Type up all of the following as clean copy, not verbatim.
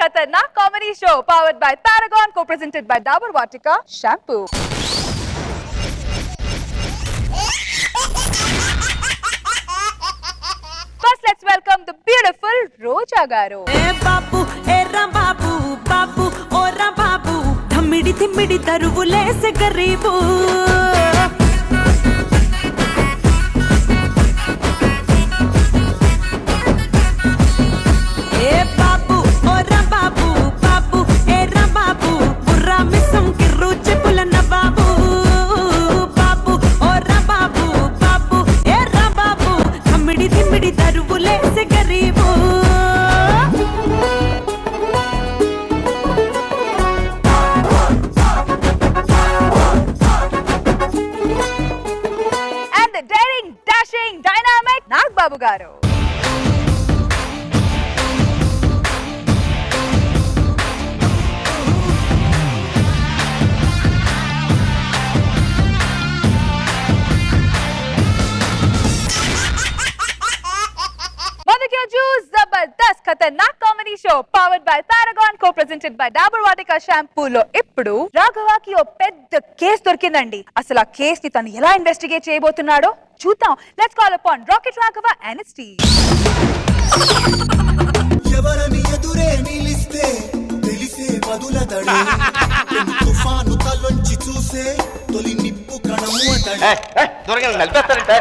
Khatarnak Comedy Show powered by Paragon, co-presented by Dabur Vatika Shampoo. First, let's welcome the beautiful Roja Garu. Hey babu, hey ram babu, babu, oh ram babu, dhammidi thimmidi daruvule se gareebu. Hey babu, oh ram babu, babu, hey ram babu, burra misam ki ruche pulana babu. Babu, oh ram babu, babu, hey ram babu, dhammidi thimmidi daruvule se gareebu. And the daring, dashing, dynamic Nag Babu Garu. Zabardast Khatarnak Comedy Show powered by Paragon, co-presented by Dabur Vatika Shampoo లో ఇప్పుడు రాఘవకి ఓ పెద్ద case దొరికిందండి. అసలు ఆ case ని తను ఎలా investigate చేయబోతున్నాడో చూద్దాం. Let's call upon rocket Raghava and his team. ఎవరని ఎదురే నిలిస్తే తెలిసే వదులదడే తుఫాను తలొంచి చూసే తొలి నిప్పు కణము అతడే దొరకని నలిపేస్తారంటే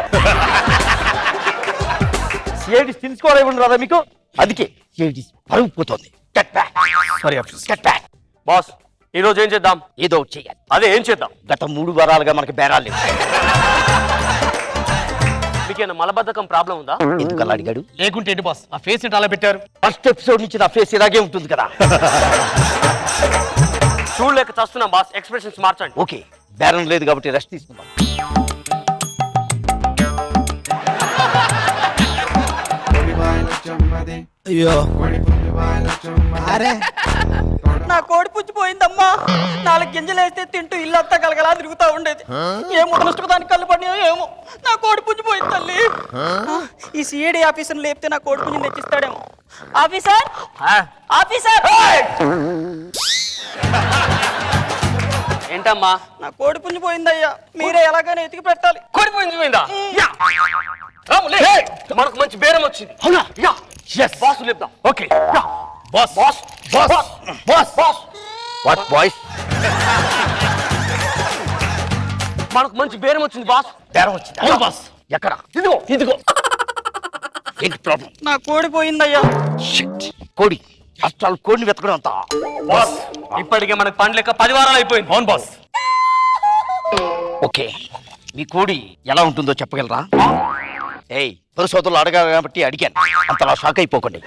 సిఐడి స్కిల్స్ ఇవ్వండి రాదా మీకు అందుకే సిఐడి పరుగు పోతుంది బాస్ ఈ రోజు ఏం చేద్దాం ఏదో ఒకటి చేయాలి అదే ఏం చేద్దాం గత 3 వారాలుగా మనకి బేరాలు లేవు మీకేనా మలబద్ధకం ప్రాబ్లం ఉందా ఎందుకు అలా అడిగాడు లేకుంటే ఏంటి బాస్ ఆ ఫేస్ అలా పెట్టారు ఫస్ట్ ఎపిసోడ్ నుంచి నా ఫేస్ ఇలాగే ఉంటుంది కదా చూడలేక చస్తున్నాం బాస్ ఎక్స్ప్రెషన్స్ మార్చండి ఓకే బేరం లేదు కాబట్టి రెస్ట్ తీసుకుందాం అయ్యో అరే నా కోడి పుచ్చిపోయిందమ్మా 4 గింజలు వేస్తే తింటూ ఇల్లంతా గలగలా తిరుగుతా ఉండేది ఏమో నష్టకు దానికి కళ్ళు పడినాయో ఏమో నా కోడి పుచ్చిపోయింది తల్లి ఈ సిఐడి ఆఫీసర్ లేపితే నా కోడి పుంజు తెచ్చిస్తాడేమో ఆఫీసర్ ఆఫీసర్ ఏంటమ్మా నా కోడి పుంజు పోయిందయ్యా మీరే ఎలాగైనా ఎతికి పెట్టాలి కోడి పోయిందా మనకు మంచి బేరం వచ్చింది అవునా యా yes బాస్ లేపుదాం okay boss boss boss boss boss what boys మనకు మంచి బేరం వచ్చింది బాస్ బేరం వచ్చింది అవును బాస్ ఎక్కడ ఇదిగో ఇదిగో ఏంటి ప్రాబ్లం నా కోడి పోయిందయ్యా షిట్ కోడి అసలు కోడిని వెతకడం అంతా బాస్ ఇప్పటికే మనకు పని లెక్క 10 వారాలు అయిపోయింది అవును బాస్ ఓకే మీ కోడి ఎలా ఉంటుందో చెప్పగలరా ఏయ్ పరిశోధనలు అడగాలి కాబట్టి అడిగాను అంతలా షాక్ అయిపోకండి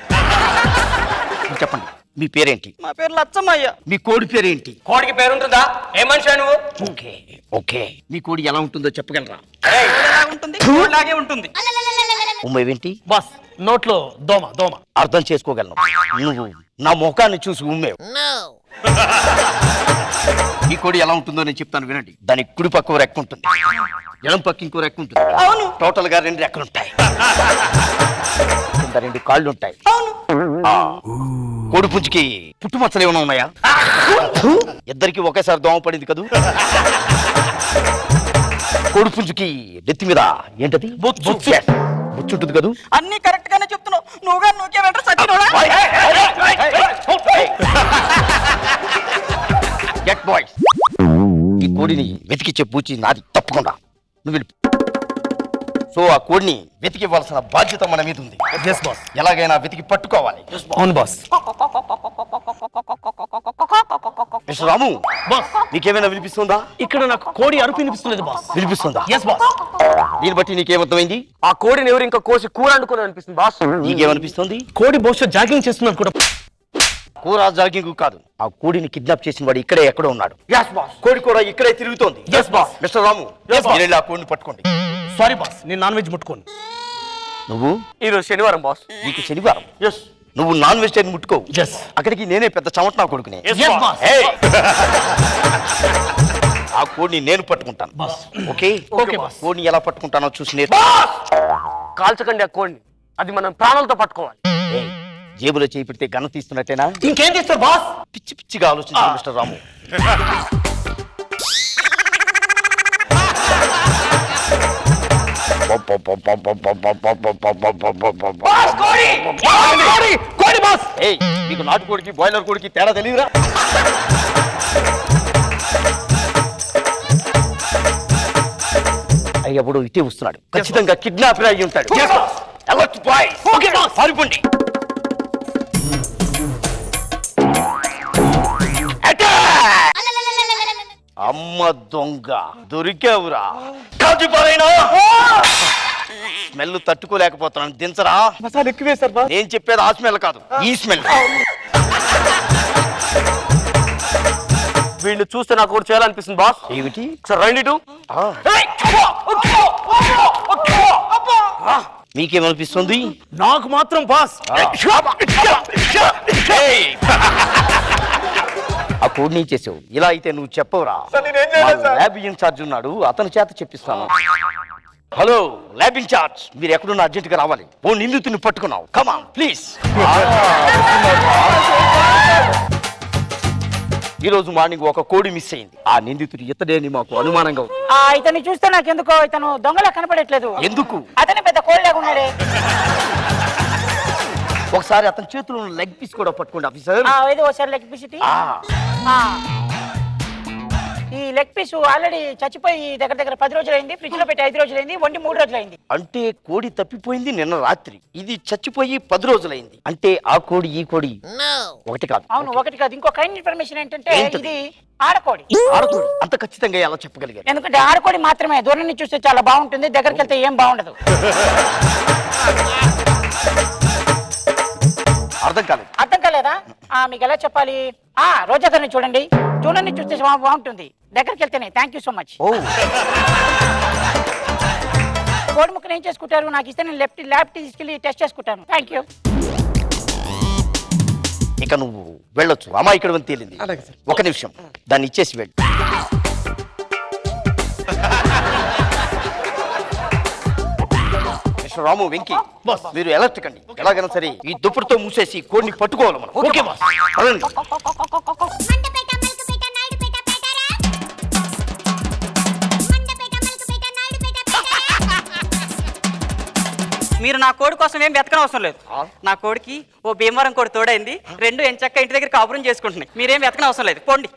చెప్పండి మీ పేరేంటి మా పేరు లచ్చమ్మయ్య మీ కోడి పేరేంటి కోడికి పేరుంటుందా ఏ మనిషి నువ్వు ఓకే ఓకే మీ కోడి ఎలా ఉంటుందో చెప్పగలరా ఎలా ఉంటుంది కోడిలాగే ఉంటుంది ఉమ్మేవేంటి బాస్ నోట్లో దోమ దోమ అర్థం చేసుకోగలను నువ్వు నా ముఖాన్ని చూసి ఉమ్మేవు ఈ కోడి ఎలా ఉంటుందో నేను చెప్తాను వినండి దాని కుడి పక్క రెక్క ఉంటుంది ఎడం పక్క ఇంకో రెక్క ఉంటుంది అవును టోటల్ గా 2 రెక్కలు ఉంటాయి కింద 2 కాళ్ళు ఉంటాయి కోడి పుంజుకి పుట్టుమచ్చలు ఏమైనా ఉన్నాయా ఇద్దరికి ఒకేసారి దోమ పడింది కదూ కోడి పుంజుకి నెత్తి మీద ఏంటది బొచ్చు ఉంటుంది కదూ అన్ని కరెక్ట్ గానే చెప్తున్నావు నువ్వుగా నూకే వెంట సచ్చినోడా గెట్ బాయ్స్ ఈ కోడిని వెతికిచ్చే పూచి నాది తప్పకుండా నువ్వు సో ఆ కోడిని వెతికివ్వాల్సిన బాధ్యత మన మీద ఉంది ఎలాగైనా వెతికి పట్టుకోవాలి అవును బాస్ మిస్టర్ రాము బాస్ నీకేమైనా వినిపిస్తుందా ఇక్కడ నాకు కోడి అరుపు వినిపిస్తున్నది బాస్ వినిపిస్తుందా ఎస్ బాస్ దీన్ని బట్టి నీకేమర్థమైంది ఆ కోడిని ఎవరు ఇంకా కోసి కూర అనుకుని అనిపిస్తుంది బాస్ నీకేమనిపిస్తుంది కోడి బహుశా జాగింగ్ చేస్తున్నారు కూడా కూర జాగింగ్ కాదు ఆ కోడిని కిడ్నాప్ చేసిన వాడు ఇక్కడే ఎక్కడో ఉన్నాడు ఎస్ బాస్ కోడి కూడా ఇక్కడే తిరుగుతోంది Yes, boss. మిస్టర్ రాము Yes, boss. మీరు వెళ్ళి ఆ కోడిని పట్టుకోండి సారీ బాస్ నేను నాన్ వెజ్ ముట్టుకోను నువ్వు ఈరోజు శనివారం బాస్ నీకు శనివారం ఎస్ నువ్వు నాన్ వెజిటేరియన్ ముట్టుకో Yes. అక్కడికి నేనే పెద్ద చమట నా కొడుకునే Yes, boss. Hey! ఆ కోడిని నేను పట్టుకుంటాను బాస్ ఓకే Okay, boss. కోడిని ఎలా పట్టుకుంటానో చూసి నేర్చు కాల్చకండి ఆ కోడిని అది మనం ప్రాణాలతో పట్టుకోవాలి జేబులో చేయి పెడితే గన్న తీస్తున్నట్టేనా? ఇంకేం చేస్తారు బాస్? పిచ్చి పిచ్చిగా ఆలోచించు మిస్టర్ రాము. మీకు నాటుకోడికి బాయిలర్ కోడికి తేడా తెలియదురా? అయ్యప్పుడు ఇటే వస్తున్నాడు, ఖచ్చితంగా కిడ్నాపర్ అయ్యి ఉంటాడు. పారిపోండి. అమ్మ దొంగ దొరికావురా. స్మెల్ తట్టుకోలేకపోతున్నాను, దించరా. నేను చెప్పేది ఆ స్మెల్ కాదు, ఈ స్మెల్. వీళ్ళు చూస్తే నాకు కూడా చేయాలనిపిస్తుంది బాస్. ఏమిటి? సార్ రండి. మీకేమనిపిస్తుంది? నాకు మాత్రం బాస్ ఆ కోడ్ నీ చేసావు. ఇలా అయితే నువ్వు చెప్పవురా. ల్యాబ్ ఇన్ఛార్జ్ ఉన్నాడు, అతని చేత చెప్పిస్తాను. హలో ల్యాబ్ ఇన్ఛార్జ్, మీరు ఎక్కడున్నా అర్జెంట్ గా రావాలి. ఓ నిందితుని పట్టుకున్నావు, కమాన్ ప్లీజ్. ఈ రోజు మార్నింగ్ ఒక కోడి మిస్ అయింది. ఆ నిందితుడు ఇతడే అని మాకు అనుమానంగా ఉంది. ఇతన్ని చూస్తే నాకెందుకో ఇతను దొంగలా కనపడట్లేదు. ఎందుకు? అతనే పెద్ద కోళ్ళగా ఉన్నాడే. ఒకసారి అతని చేతిలో లెగ్ పీస్ కూడా పట్టుకోండి ఆఫీసర్. ఒకసారి లెగ్ పీస్. ఈ లెగ్ పీస్ ఆల్రెడీ చచ్చిపోయి దగ్గర దగ్గర 10 రోజులైంది. ఫ్రిడ్జ్ లో పెట్టి 5 రోజులైంది. వండి 3 రోజులైంది. అంటే కోడి తప్పిపోయింది నిన్న రాత్రి, ఇది చచ్చిపోయి 10 రోజులైంది. అంటే ఆ కోడి ఈ కోడి ఒకటి కాదు. అవును, ఒకటి కాదు. ఇంకో కైండ్ ఇన్ఫర్మేషన్ ఏంటంటే ఇది ఆడకోడి. ఆడకోడి అంత ఖచ్చితంగా ఎలా చెప్పగలిగారు? ఎందుకంటే ఆడకోడి మాత్రమే దూరం నుంచి చూస్తే చాలా బాగుంటుంది, దగ్గరికి వెళ్తే ఏం బాగుండదు. అర్థం కాలేదు. అర్థం కాలేదా? మీకు ఎలా చెప్పాలి? రోజా గారిని చూడండి, చూడండి చూస్తే బాగుంటుంది, దగ్గరికి వెళ్తేనే. Thank you so much. కోడి ముక్కను ఏం చేసుకుంటారు? నాకు ఇస్తే నేను ల్యాబ్ తీసుకెళ్ళి టెస్ట్ చేసుకుంటాను. Thank you. ఇక నువ్వు వెళ్ళొచ్చు. అమ్మా ఇక్కడ తేలింది. ఒక నిమిషం, దాన్ని ఇచ్చేసి వెళ్ళు. మిస్టర్ రాము, వెంకీ, మీరు ఎలర్ట్ కండి. ఎలాగైనా సరే ఈ దుప్పటితో మూసేసి కోడిని పట్టుకోవాలి మనం. Okay boss. మీరు నా కోడి కోసం ఏం వెతకడం అవసరం లేదు. నా కోడికి ఓ భీమవరం కోడి తోడైంది. 2 ఎంచక్క ఇంటి దగ్గర కాపురం చేసుకుంటున్నాయి. మీరేం వెతకడం అవసరం లేదు, పోండి.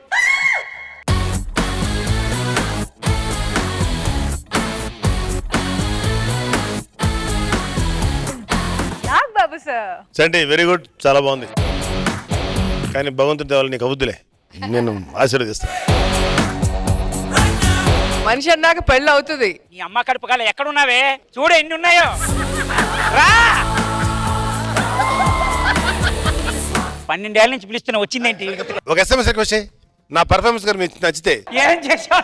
బాబు సార్ సండి వెరీ గుడ్, చాలా బాగుంది. కానీ భగవంతుడి దేవాలి నీకు అవుద్దులే, నేను ఆశీర్వదిస్తాను. మనిషి అన్నాక పెళ్ళి అవుతుంది. ఈ అమ్మ కడుపు కాల ఎక్కడున్నావే? చూడు ఎన్ని ఉన్నాయో. రా, 12 ఏళ్ళ నుంచి పిలుస్తున్నా, వచ్చిందేంటి? ఒక SMS రిక్వెస్ట్ చేయి. నా పర్ఫార్మెన్స్ గారు మీకు నచ్చితే ఏం చేసావు?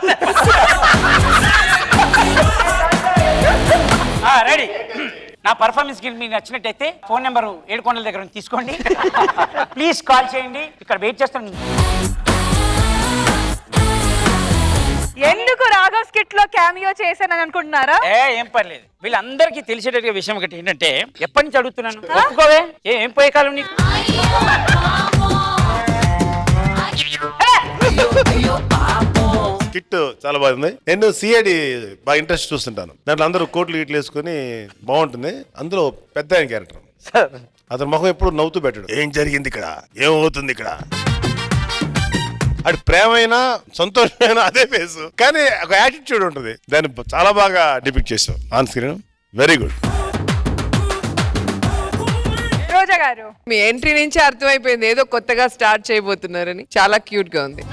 రెడీ. నా పర్ఫార్మెన్స్ మీకు నచ్చినట్టయితే ఫోన్ నెంబర్ 7 కొండల దగ్గర తీసుకోండి. ప్లీజ్ కాల్ చేయండి. ఇక్కడ వెయిట్ చేస్తాను. ఎందుకు రాఘవ్ స్కిట్ లో క్యామియో చేశానని అనుకుంటున్నారా? ఏం పర్లేదు. వీళ్ళందరికీ తెలిసేటట్టుగా విషయం ఒకటి ఏంటంటే, ఎప్పటి నుంచి అడుగుతున్నాను, ఒప్పుకోవే. ఏం పోయే కాలం నీకు? స్కిట్ చాలా బాగుంది. నేను సిఐడి బాగా ఇంట్రెస్ట్ చూస్తుంటాను. దాంట్లో అందరూ కోట్లు గిట్లు వేసుకుని బాగుంటుంది. అందులో పెద్ద ఆయన క్యారెక్టర్, అతని ముఖం ఎప్పుడు నవ్వుతూ పెట్టాడు. ఏం జరిగింది ఇక్కడ, ఏమవుతుంది ఇక్కడ, అది ప్రేమైనా సంతోషమైనా అదే ఫేస్, కానీ ఒక యాటిట్యూడ్ ఉంటుంది. దాన్ని చాలా బాగా డిపిక్ట్ చేసాం on screen. Very good. Roja గారు, మీ ఎంట్రీ నుంచి అర్థమైపోయింది ఏదో కొత్తగా స్టార్ట్ చేయబోతున్నారని. చాలా క్యూట్ గా ఉంది.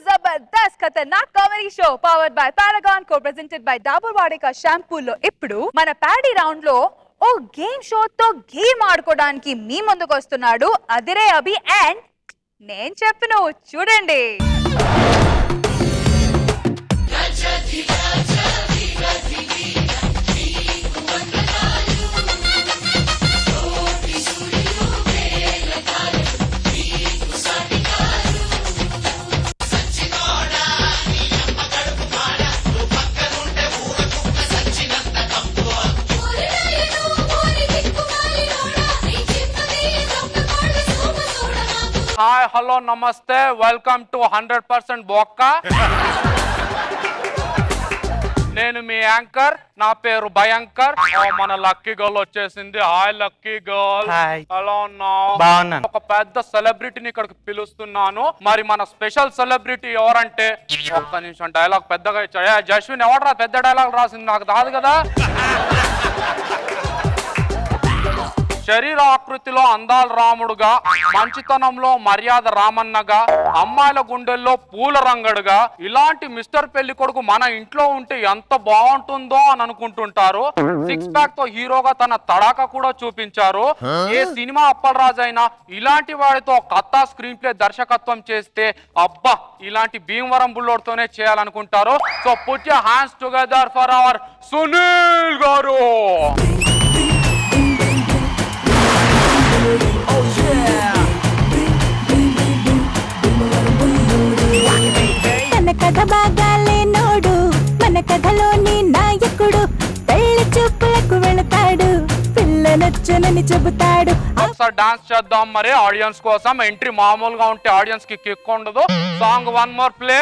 Jabardasth Khatarnak comedy show powered by Paragon, co presented by Dabur Vatika షాంపూలో ఇప్పుడు మన ప్యాడీ రౌండ్ లో ఓ గేమ్ షో తో గేమ్ ఆడుకోవడానికి మీ ముందుకు వస్తున్నాడు అదిరే అభి అండ్ నేను చెప్పను చూడండి. హలో నమస్తే వెల్కమ్ టు 100% బొక్క. నేను మీ యాంకర్, నా పేరు భయంకర్. మన లక్కీ గర్ల్ వచ్చేసింది. Hi lucky girl. ఎలా ఉన్నావు? బాగున్నాను. ఒక పెద్ద సెలబ్రిటీని ఇక్కడికి పిలుస్తున్నాను. మరి మన స్పెషల్ సెలబ్రిటీ ఎవరంటే, ఒక్క నిమిషం డైలాగ్ పెద్దగా ఇచ్చాడు. జస్విన్ ఎవడరా పెద్ద డైలాగ్ రాసింది? నాకు రాదు కదా. శరీర ఆకృతిలో అందాల రాముడుగా, మంచితనంలో మర్యాద రామన్నగా, అమ్మాయిల గుండెల్లో పూల రంగడుగా, ఇలాంటి మిస్టర్ పెళ్లి కొడుకు మన ఇంట్లో ఉంటే ఎంత బాగుంటుందో అని అనుకుంటుంటారు. 6 ప్యాక్ తో హీరోగా తన తడాక కూడా చూపించారు. ఏ సినిమా అప్పలరాజు అయినా ఇలాంటి వాడితో కథ స్క్రీన్ ప్లే దర్శకత్వం చేస్తే అబ్బా ఇలాంటి భీమవరం బుల్లోడ్తోనే చేయాలనుకుంటారు. So put your hands together for our Sunil గారు. మన కథ బాగాలే నోడు, మన కథలోని నాయకుడు, పెళ్లి చూపులకు వెళతాడు, పిల్ల నచ్చనని చెబుతాడు. ఒకసారి డాన్స్ చేద్దాం మరి ఆడియన్స్ కోసం. ఎంట్రీ మామూలుగా ఉంటే ఆడియన్స్ కి కిక్ ఉండదు. Song one more play.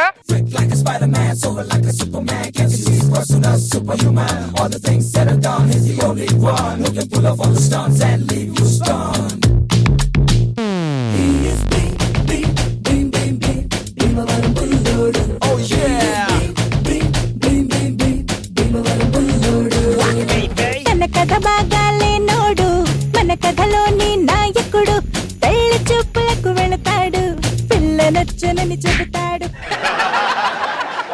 మన కథ బాగాలే నోడు, మన కథలోని నాయకుడు, పెళ్లి చూపులకు వెళతాడు, పిల్ల నచ్చనని చెబుతాడు.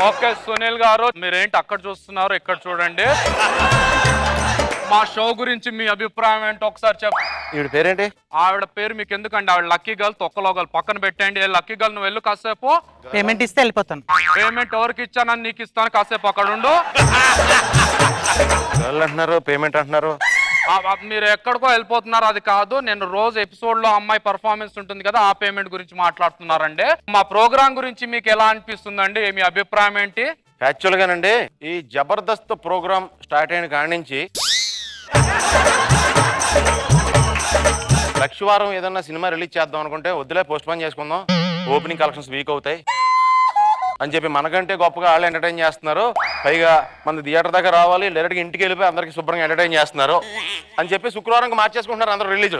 ఓకే సునీల్ గారు, మీరేంటి అక్కడ చూస్తున్నారు, ఇక్కడ చూడండి. మా షో గురించి మీ అభిప్రాయం ఏంటో ఒకసారి చెప్పండి. ఈవిడ పేరేంటి? ఆవిడ పేరు మీకు ఎందుకండి? ఆవిడ లక్కీ గర్ల్. తొక్కలో గర్ల్ పక్కన పెట్టండి. లక్కీ గర్ల్ నువ్వు వెళ్ళు కాసేపు. పేమెంట్ ఇస్తే వెళ్ళిపోతాను. పేమెంట్ ఎవరికి ఇచ్చానని నీకు ఇస్తాను, కాసేపు అక్కడ ఉండు. గర్ల్ అంటున్నారు, పేమెంట్ అంటున్నారు. మీరు ఎక్కడికో వెళ్ళిపోతున్నారు, అది కాదు. నేను రోజు ఎపిసోడ్ లో అమ్మాయి పర్ఫార్మెన్స్ ఉంటుంది కదా, ఆ పేమెంట్ గురించి మాట్లాడుతున్నారండి. మా ప్రోగ్రామ్ గురించి మీకు ఎలా అనిపిస్తుందండి? మీ అభిప్రాయం ఏంటి? యాక్చువల్ గానండి, ఈ జబర్దస్త్ ప్రోగ్రామ్ స్టార్ట్ అయిన కాడి నుంచి లక్షవారం ఏదన్నా సినిమా రిలీజ్ చేద్దాం అనుకుంటే వద్దులే, పోస్ట్ పోన్ చేసుకుందాం, ఓపెనింగ్ కలెక్షన్స్ వీక్ అవుతాయి అని చెప్పి మనకంటే గొప్పగా వాళ్ళు ఎంటర్టైన్ చేస్తున్నారు. పైగా మన థియేటర్ దగ్గర రావాలి, డైరెక్ట్గా ఇంటికి వెళ్ళిపోయి అందరికి శుభ్రంగా ఎంటర్టైన్ చేస్తున్నారు అని చెప్పి శుక్రవారంకి మార్చేసుకుంటున్నారు అందరూ రిలీజ్.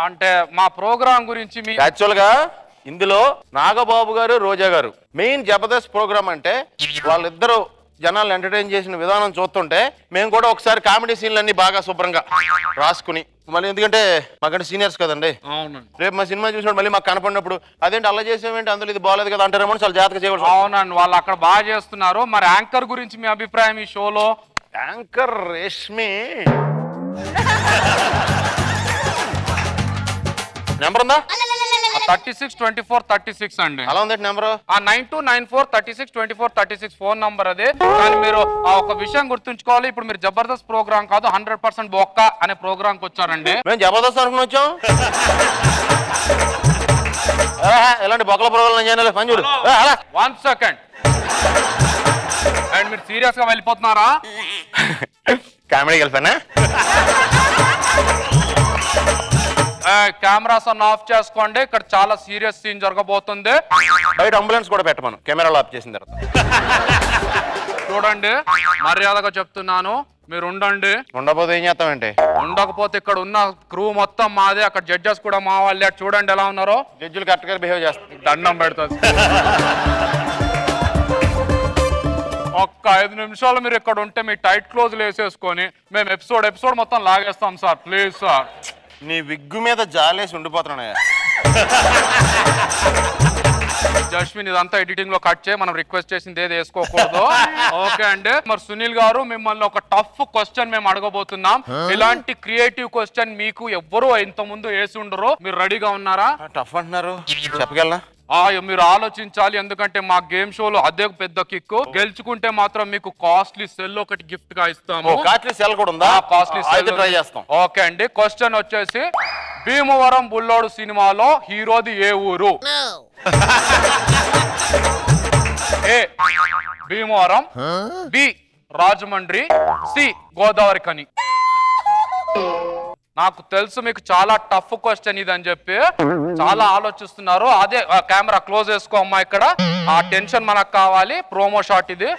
అంటే మా ప్రోగ్రామ్ గురించి మీ యాక్చువల్గా ఇందులో నాగబాబు గారు, రోజా గారు మెయిన్ జబర్దస్త్ ప్రోగ్రామ్ అంటే వాళ్ళిద్దరూ జనాలు ఎంటర్టైన్ చేసిన విధానం చూస్తుంటే మేము కూడా ఒకసారి కామెడీ సీన్లన్నీ బాగా శుభ్రంగా రాసుకుని, మళ్ళీ ఎందుకంటే మాకంటే సీనియర్స్ కదండి, రేపు మా సినిమా చూసినప్పుడు మళ్ళీ మాకు కనపడినప్పుడు అదేంటి అలా చేసేవేంటి, అందులో ఇది బాగాలేదు కదా అంటారేమో చాలా జాగ్రత్తగా చేయవచ్చు. అవునండి, వాళ్ళు అక్కడ బాగా చేస్తున్నారు. మరి యాంకర్ గురించి మీ అభిప్రాయం ఈ షోలో? యాంకర్ రేష్మి నెంబర్ ఉందా? 362436 అండి. అలా ఉంది నెంబర్. 9294362436 ఫోన్ నంబర్ అదే. కానీ మీరు ఒక విషయం గుర్తుంచుకోవాలి, ఇప్పుడు మీరు జబర్దస్త్ ప్రోగ్రామ్ కాదు 100% బొక్క అనే ప్రోగ్రామ్ కి వచ్చారండి. మేము జబర్దస్త్ అనుకుని వచ్చాం. ఎలాంటి బొక్కల ప్రోగ్రామ్ పని చూడు. 1 సెకండ్. అండ్ మీరు సీరియస్ గా వెళ్ళిపోతున్నారా? కామెడీ కలిపానా? కెమెరాస్ అన్న ఆఫ్ చేసుకోండి, ఇక్కడ చాలా సీరియస్ సీన్ జరగబోతుంది. బయట అంబులెన్స్ కూడా పెట్టమను కెమెరాలు ఆఫ్ చేసిన తర్వాత. చూడండి, మర్యాదగా చెప్తున్నాను, మీరు ఉండండి. ఉండకపోతే ఏం చేస్తామంటే? ఉండకపోతే ఇక్కడ ఉన్న క్రూ మొత్తం మాదే, అక్కడ జడ్జెస్ కూడా మా వాళ్ళే. చూడండి ఎలా ఉన్నారో. జడ్జిలు కరెక్ట్ గా బిహేవ్ చేస్తారు. దండం పెడుతుంది. ఒక్క 5 నిమిషాలు మీరు ఇక్కడ ఉంటే మీ టైట్ క్లోజ్ వేసేసుకొని మేము ఎపిసోడ్ మొత్తం లాగేస్తాం సార్. Please sir. నీ విగ్గు మీద జాలేసి ఉండిపోతున్నాయా? జస్మిన్ ఇదంతా ఎడిటింగ్ లో కట్ చేయి, మనం రిక్వెస్ట్ చేసింది ఏది వేసుకోకూడదు. ఓకే అండి. మరి సునీల్ గారు, మిమ్మల్ని ఒక టఫ్ క్వశ్చన్ మేము అడగబోతున్నాం. ఇలాంటి క్రియేటివ్ క్వశ్చన్ మీకు ఎవ్వరూ ఇంత ముందు వేసి ఉండరు. మీరు రెడీగా ఉన్నారా? టఫ్ అంటున్నారు, చెప్పగలనా? మీరు ఆలోచించాలి, ఎందుకంటే మా గేమ్ షోలో అదే పెద్ద కిక్. గెలుచుకుంటే మాత్రం మీకు కాస్ట్లీ సెల్ ఒకటి గిఫ్ట్ గా ఇస్తాము. కాస్ట్లీ సెల్ కూడా ఉందా? కాస్ట్లీ సెల్ ట్రై చేస్తాం. ఓకే అండి. క్వశ్చన్ వచ్చేసి, భీమవరం బుల్లోడు సినిమాలో హీరోది ఏ ఊరు? ఏ భీమవరం, బి రాజమండ్రి, సి గోదావరి కని. నాకు తెలుసు మీకు చాలా టఫ్ క్వశ్చన్ ఇది అని చెప్పి చాలా ఆలోచిస్తున్నారు. అదే కెమెరా క్లోజ్ చేసుకో అమ్మా. ఇక్కడ ఆ టెన్షన్ మనకు కావాలి. ప్రోమో షాట్ ఇది.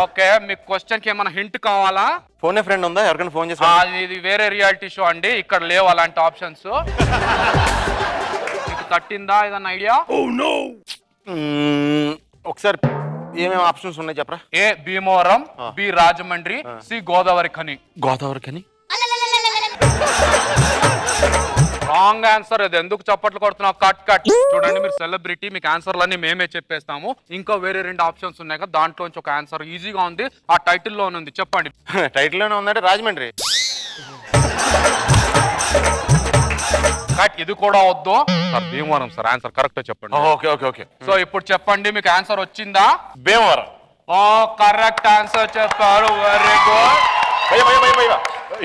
ఓకే, మీకు క్వశ్చన్ కి ఏమైనా హింట్ కావాలా? ఫోన్ ఫ్రెండ్ ఉందా? ఎవరికైనా ఫోన్ చేసి? ఇది వేరే రియాలిటీ షో అండి, ఇక్కడ లేవు అలాంటి ఆప్షన్స్. మీకు తట్టిందా ఏదన్నా ఐడియా? ఒకసారి ఏమేమి ఆప్షన్స్ ఉన్నాయి చెప్పరా? A Bhimavaram, B Rajahmundry, C Godavari Khani. Godavari Khani wrong answer. ఇది ఎందుకు చప్పట్లు కొడుతున్నావు? Cut cut. చూడండి, మీరు సెలబ్రిటీ, మీకు ఆన్సర్లన్నీ మేమే చెప్పేస్తాము. ఇంకా వేరే 2 ఆప్షన్స్ ఉన్నాయి కదా, దాంట్లోంచి ఒక ఆన్సర్ ఈజీగా ఉంది, ఆ టైటిల్ లోనే ఉంది. చెప్పండి. టైటిల్ లోనే ఉందంటే రాజమండ్రి. కట్. ఇది కూడా వద్దు sir. Bhimavaram sir answer. Correct చెప్పండి. Okay okay okay. సో ఇప్పుడు చెప్పండి, మీకు ఆన్సర్ వచ్చిందా? భీమవరం. ఓ కరెక్ట్ ఆన్సర్ చెప్పారు. Very good.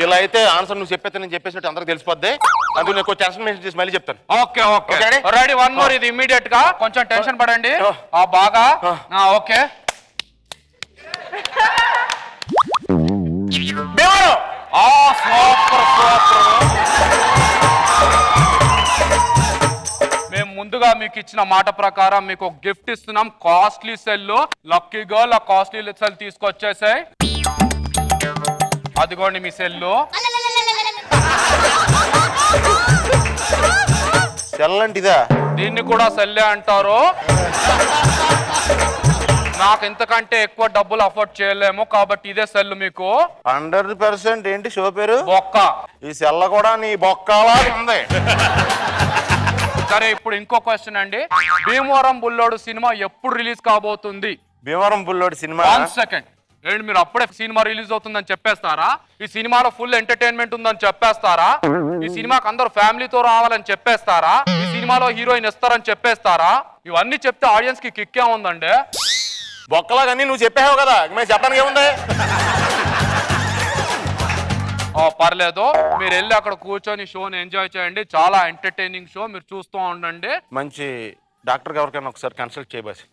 ఇలా అయితే ఆన్సర్ నువ్వు చెప్పేస్తే నేను చెప్పేసినట్టు అందరికి తెలిసిపోద్ది. అందుకు నేను టెన్షన్ మెసేజ్ చేసి మళ్ళీ చెప్తాను. Okay okay ready. 1 మోర్. ఇది ఇమీడియట్ గా కొంచెం టెన్షన్ పడండి. బాగా ఓకే. Super super. మేము ముందుగా మీకు ఇచ్చిన మాట ప్రకారం మీకు ఒక గిఫ్ట్ ఇస్తున్నాం. Costly cell. లక్కీ గర్ల్ ఆ కాస్ట్లీ సెల్ తీసుకొచ్చేసాయి. అదిగోండి మీ సెల్లు. సెల్ అంటిదా? దీన్ని కూడా సెల్లే అంటారు. నాకు ఇంతకంటే ఎక్కువ డబ్బులు అఫోర్డ్ చేయలేము కాబట్టి ఇదే సెల్ మీకు. 100%. ఏంటి షో పేరు? బొక్క. ఈ సెల్ కూడా నీ బొక్కలా ఉంది. సరే, ఇప్పుడు ఇంకో క్వశ్చన్ అండి. భీమవరం బుల్లోడు సినిమా ఎప్పుడు రిలీజ్ కాబోతుంది? Bhimavaram Bullodu cinema 1 second. ఏంటి మీరు అప్పుడే సినిమా రిలీజ్ అవుతుందని చెప్పేస్తారా? ఈ సినిమాలో ఫుల్ ఎంటర్టైన్మెంట్ ఉందని చెప్పేస్తారా? ఈ సినిమాకి అందరూ ఫ్యామిలీతో రావాలని చెప్పేస్తారా? ఈ సినిమాలో హీరోయిన్ ఇస్తారని చెప్పేస్తారా? ఇవన్నీ చెప్తే ఆడియన్స్ కి కిక్కే ఉందండి. బొక్కలాగన్నీ నువ్వు చెప్పావు కదా, మేము చెప్పడానికి ఏముంది? పర్లేదు, మీరు వెళ్ళి అక్కడ కూర్చొని షోని ఎంజాయ్ చేయండి. చాలా ఎంటర్టైనింగ్ షో, మీరు చూస్తూ ఉండండి. మంచి డాక్టర్ ఎవరికైనా ఒకసారి కన్సల్ట్ చేయబోసి.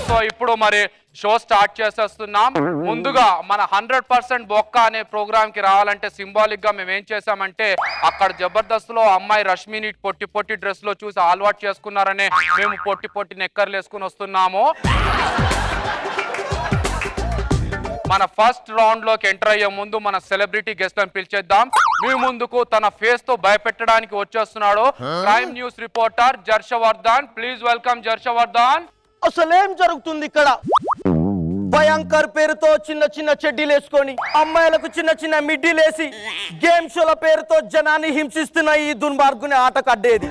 సో ఇప్పుడు మరి షో స్టార్ట్ చేసేస్తున్నాం. ముందుగా మన 100% బొక్క అనే ప్రోగ్రామ్ కి రావాలంటే సింబాలిక్ గా మేము ఏం చేసామంటే, అక్కడ జబర్దస్త్ లో అమ్మాయి రష్మిని పొట్టి పొట్టి డ్రెస్ లో చూసి అలవాటు చేసుకున్నారనే మేము పొట్టి పొట్టి నెక్కర్లు వేసుకుని వస్తున్నాము. మన ఫస్ట్ రౌండ్ లోకి ఎంటర్ అయ్యే ముందు మన సెలబ్రిటీ గెస్ట్ అని పిలిచేద్దాం. మీ ముందుకు తన ఫేస్ తో భయపెట్టడానికి వచ్చేస్తున్నాడు crime news reporter Jarshavardhan. Please welcome Jarshavardhan. అసలేం జరుగుతుంది ఇక్కడ? భయంకర్ పేరుతో చిన్న చిన్న చెడ్డీలు వేసుకొని అమ్మాయిలకు చిన్న చిన్న మిడ్డీలేసి గేమ్ షోల పేరుతో జనాన్ని హింసిస్తున్న ఈ దుర్మార్గుని ఆట కడ్డేది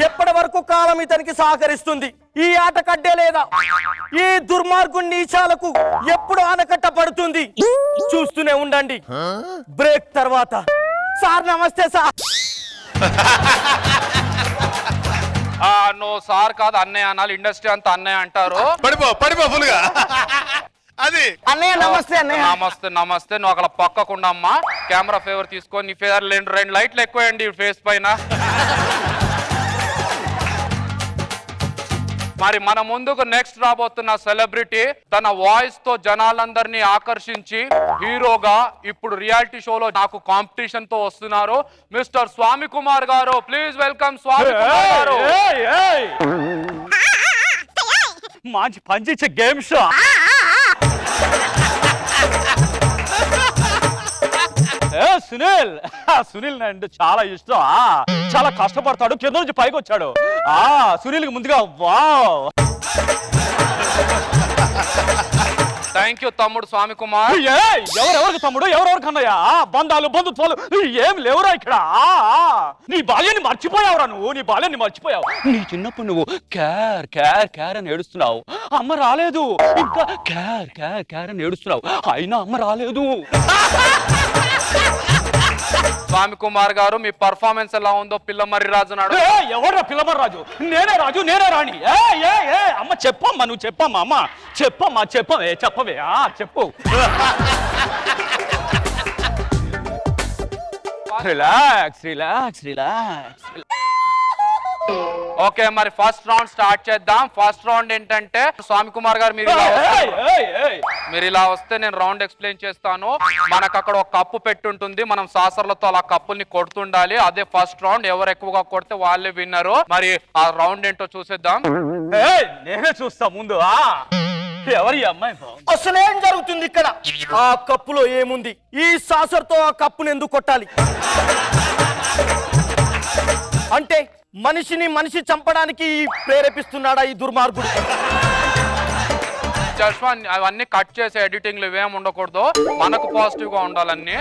ఎప్పటి వరకు కాలం ఇతనికి సహకరిస్తుంది? ఈ ఆట కడ్డే లేదా ఈ దుర్మార్గుని నీచాలకు ఎప్పుడు ఆనకట్ట పడుతుంది? చూస్తూనే ఉండండి. బ్రేక్ తర్వాత. సార్ నమస్తే సార్. నువ్వు సార్ కాదు అన్నయ్య అనాలి. ఇండస్ట్రీ అంతా అన్నయ్య అంటారు. పడిపో ఫుల్గా. అది అన్నయ్య నమస్తే. అన్నయ్య నమస్తే. నమస్తే. నువ్వు అక్కడ పక్కకుండా అమ్మా కెమెరా ఫేవర్ తీసుకొని నీ ఫేవర్ 2 లైట్లు ఎక్కువేయండి ఫేస్ పైన. మరి మన ముందుకు నెక్స్ట్ రాబోతున్న సెలబ్రిటీ తన వాయిస్ తో జనాలందరినీ ఆకర్షించి హీరోగా ఇప్పుడు రియాలిటీ షోలో నాకు కాంపిటీషన్ తో వస్తున్నారు మిస్టర్ స్వామి కుమార్ గారు. ప్లీజ్ వెల్కమ్ స్వామి కుమార్ గారు. మంచి పంచించే గేమ్ షో. సునీల్ అంటే చాలా ఇష్టం. చాలా కష్టపడతాడు, కింద నుంచి పైకి వచ్చాడు. సునీల్ ముందుగా వావ్. థ్యాంక్ యూ తమ్ముడు స్వామి కుమార్. ఎవరెవరికి తమ్ముడు, ఎవరెవరికి అన్నయ్య? బంధాలు బంధుత్వాలు ఏం లేవురా ఇక్కడ. నీ బాల్యాన్ని మర్చిపోయావురా నువ్వు. నీ బాల్యాన్ని మర్చిపోయావు. నీ చిన్నప్పుడు నువ్వు క్యార్ క్యార్ క్యార్ అని ఏడుస్తున్నావు. అమ్మ రాలేదు. ఇంకా క్యార్ క్యార్ క్యార్ అని ఏడుస్తున్నావు. అయినా అమ్మ రాలేదు. స్వామి కుమార్ గారు మీ పర్ఫార్మెన్స్ ఎలా ఉందో పిల్లమర్రి రాజు నాడు. ఎవరా పిల్లమర్రి రాజు? నేనే రాజు, నేనే రాణి. అమ్మ చెప్పమ్మా, నువ్వు చెప్పమ్మా. అమ్మ చెప్పమ్మా, చెప్పవే చెప్పు. రిలాక్స్. ఓకే, మరి ఫస్ట్ రౌండ్ స్టార్ట్ చేద్దాం. ఫస్ట్ రౌండ్ ఏంటంటే స్వామి కుమార్ గారు మీరు ఇలా వస్తే నేను రౌండ్ ఎక్స్ప్లెయిన్ చేస్తాను. మనకు అక్కడ ఒక కప్పు పెట్టుంటుంది, మనం సాసర్లతో అలా కప్పుల్ని కొడుతుండాలి. అదే ఫస్ట్ రౌండ్. ఎవరు ఎక్కువగా కొడితే వాళ్ళే విన్నరు. మరి ఆ రౌండ్ ఏంటో చూసేద్దాం. నేనే చూస్తా ముందు. ఎవరి అమ్మాయి? అసలేం జరుగుతుంది ఇక్కడ? ఆ కప్పులో ఏముంది? ఈ సాసర్తో ఆ కప్పును ఎందుకు కొట్టాలి? అంటే మనిషి చంపడానికి ప్రేరేపిస్తున్నాడా ఈ దుర్మార్గుడు? జస్వాన్ అవన్నీ కట్ చేసి ఎడిటింగ్లు ఇవేం ఉండకూడదు, మనకు పాజిటివ్ గా ఉండాలన్నీ.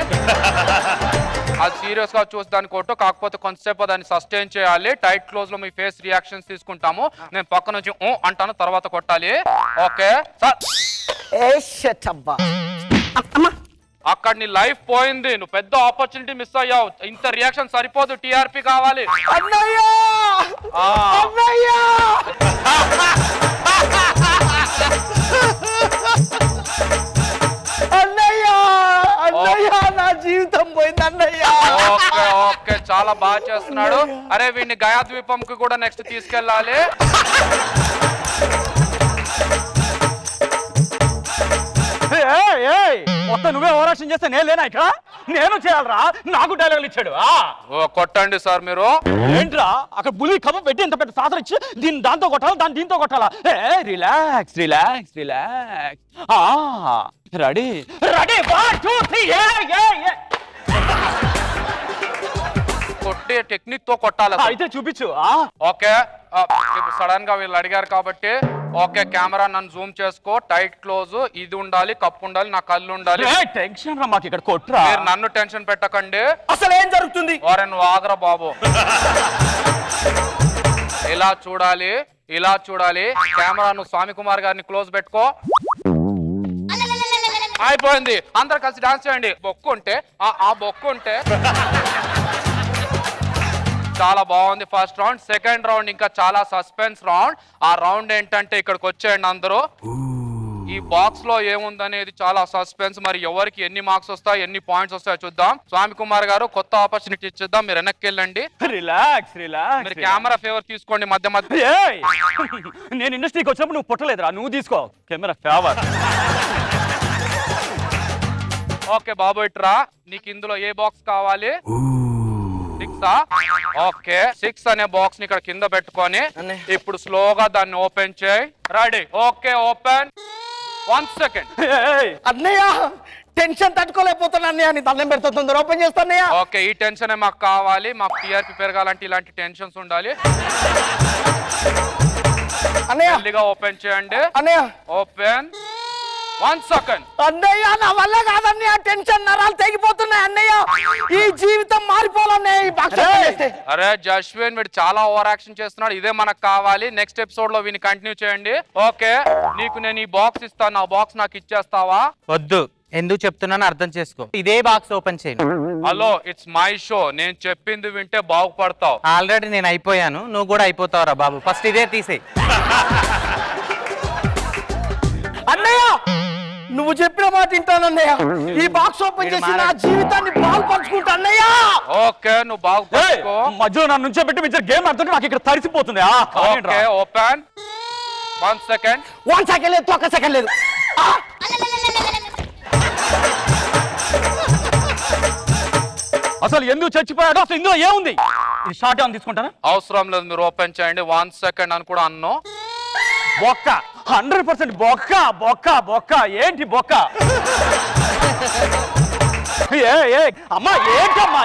అది సీరియస్ గా చూసి దాన్ని కొట్టు, కాకపోతే కొంతసేపు దాన్ని సస్టైన్ చేయాలి. టైట్ క్లోజ్ లో మీ ఫేస్ రియాక్షన్స్ తీసుకుంటాము. నేను పక్క నుంచి అంటాను, తర్వాత కొట్టాలి. Okay sir. అక్కడ నీ లైఫ్ పోయింది, నువ్వు పెద్ద ఆపర్చునిటీ మిస్ అయ్యావు. ఇంత రియాక్షన్ సరిపోదు, టిఆర్పి కావాలి. నా జీవితం పోయింది అన్నయ్య. ఓకే, చాలా బాగా చేస్తున్నాడు. అరే వీడిని గయా ద్వీపంకి కూడా నెక్స్ట్ తీసుకెళ్ళాలి. మొత్తం నువ్వే ఓవరాక్షన్ చేస్తే నేను లేనా ఇక్కడ? నేను చేయాలరా? నాకు డైలాగులు ఇచ్చాడు. కొట్టండి సార్ మీరు. ఏంట్రా అక్కడ బుల్లి కప్పు పెట్టి ఇంత పెద్ద సాధన ఇచ్చి దీన్ని దాంతో కొట్టాలా, దాన్ని దీంతో కొట్టాలా? రిలాక్స్. రెడీ 1 2 3. కొట్టే టెక్నిక్ తో కొట్టాలి. అయితే చూపించు. ఓకే, ఇప్పుడు సడన్ గా వీళ్ళు అడిగారు కాబట్టి ఓకే, కెమెరా నన్ను జూమ్ చేసుకో. టైట్ క్లోజ్, ఇది ఉండాలి, కప్పు ఉండాలి, నా కళ్ళు ఉండాలి. టెన్షన్ రా మాకు ఇక్కడ కొట్రా. మీరు నన్ను టెన్షన్ పెట్టకండి. అసలు ఏం జరుగుతుంది? నువ్వు ఆగరా బాబు. ఇలా చూడాలి. కెమెరా నువ్వు స్వామి కుమార్ గారిని క్లోజ్ పెట్టుకో. అయిపోయింది, అందరు కలిసి డాన్స్ చేయండి. బొక్కు ఉంటే ఆ బొక్కు ఉంటే చాలా బాగుంది ఫస్ట్ రౌండ్. సెకండ్ రౌండ్ ఇంకా చాలా సస్పెన్స్ రౌండ్. ఆ రౌండ్ ఏంటంటే ఇక్కడికి వచ్చేయండి అందరూ. ఈ బాక్స్ లో ఏముందనేది చాలా సస్పెన్స్. మరి ఎవరికి ఎన్ని మార్క్స్ వస్తాయి, ఎన్ని పాయింట్స్ వస్తాయో చూద్దాం. స్వామి కుమార్ గారు కొత్త ఆపర్చునిటీ ఇచ్చేద్దాం. మీరు వెనక్కి వెళ్ళండి. రిలాక్స్. మీరు కెమెరా ఫేవర్ తీసుకోండి మధ్య మధ్య. నేను ఇండస్ట్రీకి వచ్చినప్పుడు నువ్వు పుట్టలేదురా, నువ్వు తీసుకో కెమెరా ఫేవర్. ఓకే బాబు, ఇట్రా. నీకు ఇందులో ఏ బాక్స్ కావాలి? 6. ఓకే, 6 అనే బాక్స్ ని ఇక్కడ కింద పెట్టుకొని ఇప్పుడు స్లోగా దాన్ని ఓపెన్ చేయి. రెడీ? Okay, open. 1 సెకండ్. అన్నయ్య టెన్షన్ తట్టుకోలేకపోతున్నా అన్నయ్య, నీ దండం పెడతా, తొందర ఓపెన్ చేస్తానయ్య. ఓకే, ఈ టెన్షన్ మాకు కావాలి. మాకు టీఆర్పీ పెరగాలంటే ఇలాంటి టెన్షన్స్ ఉండాలి. అన్నయ్య ఓపెన్ చేయండి. అన్నయ్య ఓపెన్. 1 సెకండ్. అన్నయ్య నా వల్ల కాదన్నయ్య, టెన్షన్ నరాలు తెగిపోతున్నాయి అన్నయ్య. ఈ జీవితం మారిపోవాలన్నయ్య. అరే జస్విన్, వీడు చాలా ఓవర్ యాక్షన్ చేస్తున్నాడు. ఇదే మనకు కావాలి. నెక్స్ట్ ఎపిసోడ్ లో వీని కంటిన్యూ చేయండి. ఓకే, నీకు నేను ఈ బాక్స్ ఇస్తాను, ఆ బాక్స్ నాకు ఇచ్చేస్తావా? వద్దు, ఎందుకు చెప్తున్నాను అర్థం చేసుకో. ఇదే బాక్స్ ఓపెన్ చేయండి. Hello, it's my show. నేను చెప్పింది వింటే బాగుపడతావు. ఆల్రెడీ నేను అయిపోయాను, నువ్వు కూడా అయిపోతావురా బాబు. ఫస్ట్ ఇదే తీసేయి. అన్నయ్య నువ్వు చెప్పిన మాట వింటానన్నయ్య. ఈ బాక్స్ ఓపెన్ చేసి నా జీవితాన్ని బాగుపరుచుకుంటా అన్నయ్య. ఓకే, నువ్వు బాగుపరుచుకో. మధ్యలో నన్ను నుంచో పెట్టి మీరు గేమ్ ఆడుతుంటే నాకు ఇక్కడ తడిసిపోతుంది. Okay, open. 1 సెకండ్. 1 సెకండ్ లేదు, 1 సెకండ్ లేదు. అసలు ఎందుకు చచ్చిపోయాడు? అసలు ఇందులో ఏముంది? ఇది షార్ట్ ఆన్ తీసుకుంటానా? అవసరం లేదు, మీరు ఓపెన్ చేయండి. 1 సెకండ్ అని కూడా అన్నో. బొక్క 100% బొక్క. ఏంటి బొక్క? అమ్మా ఏంటమ్మా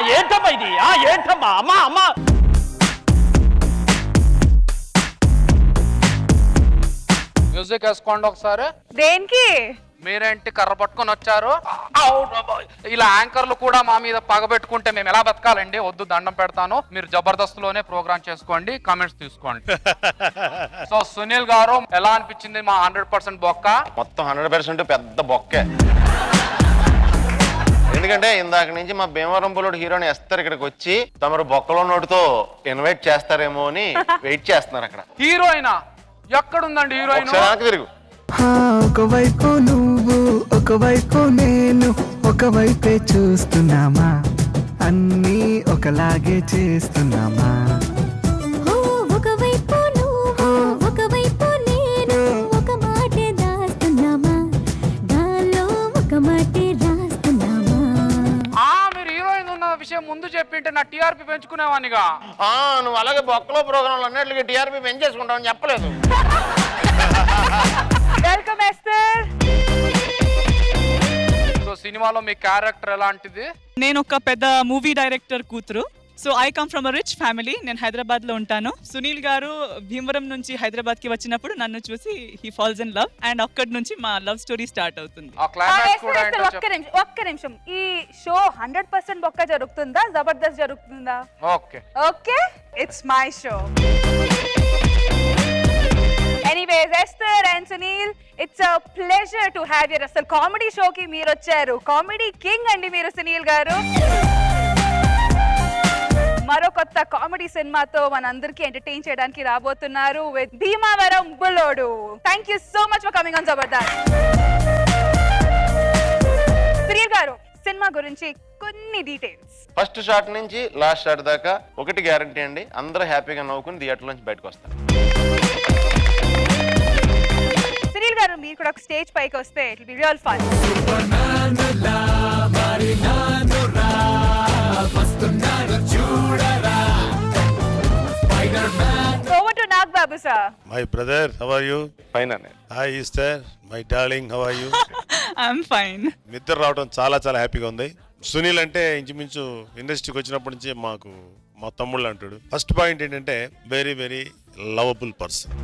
ఇది? ఏంటమ్మా? అమ్మా మ్యూజిక్ వేసుకోండి ఒకసారి. దేనికి? మీరేంటి కర్ర పట్టుకొని వచ్చారు? ఇలా యాంకర్లు కూడా మా మీద పగబెట్టుకుంటే మేము ఎలా బతకాలండి? వద్దు, దండం పెడతాను. మీరు జబర్దస్త్ లోనే ప్రోగ్రామ్ చేసుకోండి, కామెంట్స్ తీసుకోండి. సో సునీల్ గారు, ఎలా అనిపించింది మా 100% బొక్క? మొత్తం 100% పెద్ద బొక్కే. ఎందుకంటే ఇందాక నుంచి మా భీమవరం పుల్లుడు హీరోని ఎస్తారు ఇక్కడికి వచ్చి తమరు బొక్కలో నోటితో ఇన్వైట్ చేస్తారేమో అని వెయిట్ చేస్తున్నారు అక్కడ. హీరోయినా ఎక్కడుందండి హీరోయిన్? తిరుగు. ఒకవైపు నువ్వు ఒకవైపు నేను ఒకవైపే చూస్తున్నామా, అన్నీ ఒకలాగే చేస్తున్నామా. ఒకవైపు నువ్వు ఒకవైపు నేను ఒక మాటే దాస్తున్నామా, గాల్లో ఒక మాటే రాస్తున్నామా. మీరు హీరోయిన్ ఉన్న విషయం ముందు చెప్పింటే నా టీఆర్పీ పెంచుకునేవానిగా. నువ్వు అలాగే బొక్కలో ప్రోగ్రాంలు అన్నట్లుగా టీఆర్పీ పెంచేసుకుంటావని చెప్పలేదు. Welcome Esther. సో సినిమాలో మీ క్యారెక్టర్ ఎలాంటిది? నేను ఒక పెద్ద మూవీ డైరెక్టర్ కూతురు. So I come from a rich family. నేను హైదరాబాద్ లో ఉంటాను. సునీల్ గారు భీమవరం నుంచి హైదరాబాద్ కి వచ్చినప్పుడు నన్ను చూసి he falls in love and అక్కడి నుంచి మా లవ్ స్టోరీ స్టార్ట్ అవుతుంది. ఒక్క నిమిషం, ఈ షో 100% బొక్క జరుగుతుందా, జబర్దస్త్ జరుగుతుందా? Okay okay, it's my show. Anyways, Esther and Sunil, it's a pleasure to have you. అసలు కామెడీ షోకి మీరు వచ్చారు. కామెడీ కింగ్ అండి మీరు సునీల్ గారు. మరో కొత్త కామెడీ సినిమాతో మనందరికీ ఎంటర్టైన్ చేయడానికి రాబోతున్నారు with Bhimavaram Bullodu. Thank you so much for coming on Jabardasth. Sunil గారు, సినిమా గురించి కొన్ని డీటెయిల్స్. ఫస్ట్ షాట్ నుంచి లాస్ట్ షాట్ దాకా ఒకటి గ్యారంటీ అండి, అందరూ హ్యాపీగా నవ్వుకుని థియేటర్ నుంచి బయటకు వస్తారు. సునీల్ గారు, మీరు కూడా ఒక స్టేజ్ పైకి వస్తే it will be real fun. Over to Nag Babu sir. My brother, how are you? Fine anne. Hi Esther, my darling, how are you? I'm fine. మిద్దరు రావడం చాలా చాలా హ్యాపీగా ఉంది. సునీల్ అంటే ఇంచుమించు ఇండస్ట్రీకి వచ్చినప్పటి నుంచి మాకు మా తమ్ముళ్ళు అంటాడు. ఫస్ట్ పాయింట్ ఏంటంటే వెరీ వెరీ లవబుల్ పర్సన్.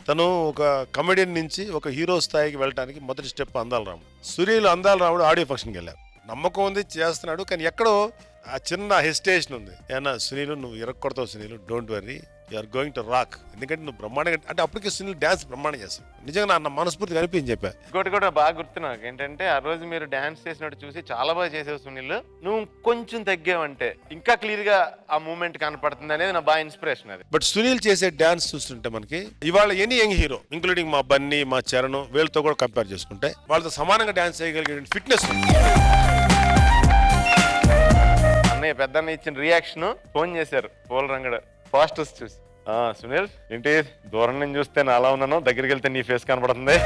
తను ఒక కమెడియన్ నుంచి ఒక హీరో స్థాయికి వెళ్ళడానికి మొదటి స్టెప్ అందాల రాముడు. సునీల్ అందాల రాముడు ఆడియో ఫంక్షన్కి వెళ్ళారు. నమ్మకం ఉంది, చేస్తున్నాడు, కానీ ఎక్కడో ఆ చిన్న హెసిటేషన్ ఉంది. ఏమన్నా సునీల్ నువ్వు ఇరక్కొడతావు Sunil, don't worry, you're going to rock. ఎందుకంటే నువ్వు బ్రహ్మాండంగా అంటే అప్పటికే సునీల్ డాన్స్ బ్రహ్మాండం చేస్తావు. నిజంగా నా మనస్ఫూర్తిగా అనిపించి చెప్పా. ఇంకోటి కూడా బాగా గుర్తు నాకు ఏంటంటే, ఆ రోజు మీరు డాన్స్ చేసినట్టు చూసి చాలా బాగా చేసావు సునీల్, నువ్వు కొంచెం తగ్గావంటే ఇంకా క్లియర్ గా ఆ మూమెంట్ కనపడుతుంది అనేది నా బాగా ఇన్స్పిరేషన్. అది బట్ సునీల్ చేసే డాన్స్ చూస్తుంటే మనకి ఇవాళ ఎనీ యంగ్ హీరో ఇంక్లూడింగ్ మా బన్నీ, మా చరణ్, వీళ్ళతో కూడా కంపేర్ చేసుకుంటే వాళ్ళతో సమానంగా డాన్స్ చేయగలిగే ఫిట్నెస్. అన్నయ్య పెద్దన్న ఇచ్చిన రియాక్షన్, ఫోన్ చేశారు పూల రంగడు పోస్టర్స్ చూసి, సునీల్ ఏంటి దూరం నుంచి చూస్తే నా అలా ఉన్నాను, దగ్గరికి వెళ్తే నీ ఫేస్ కనపడుతుంది.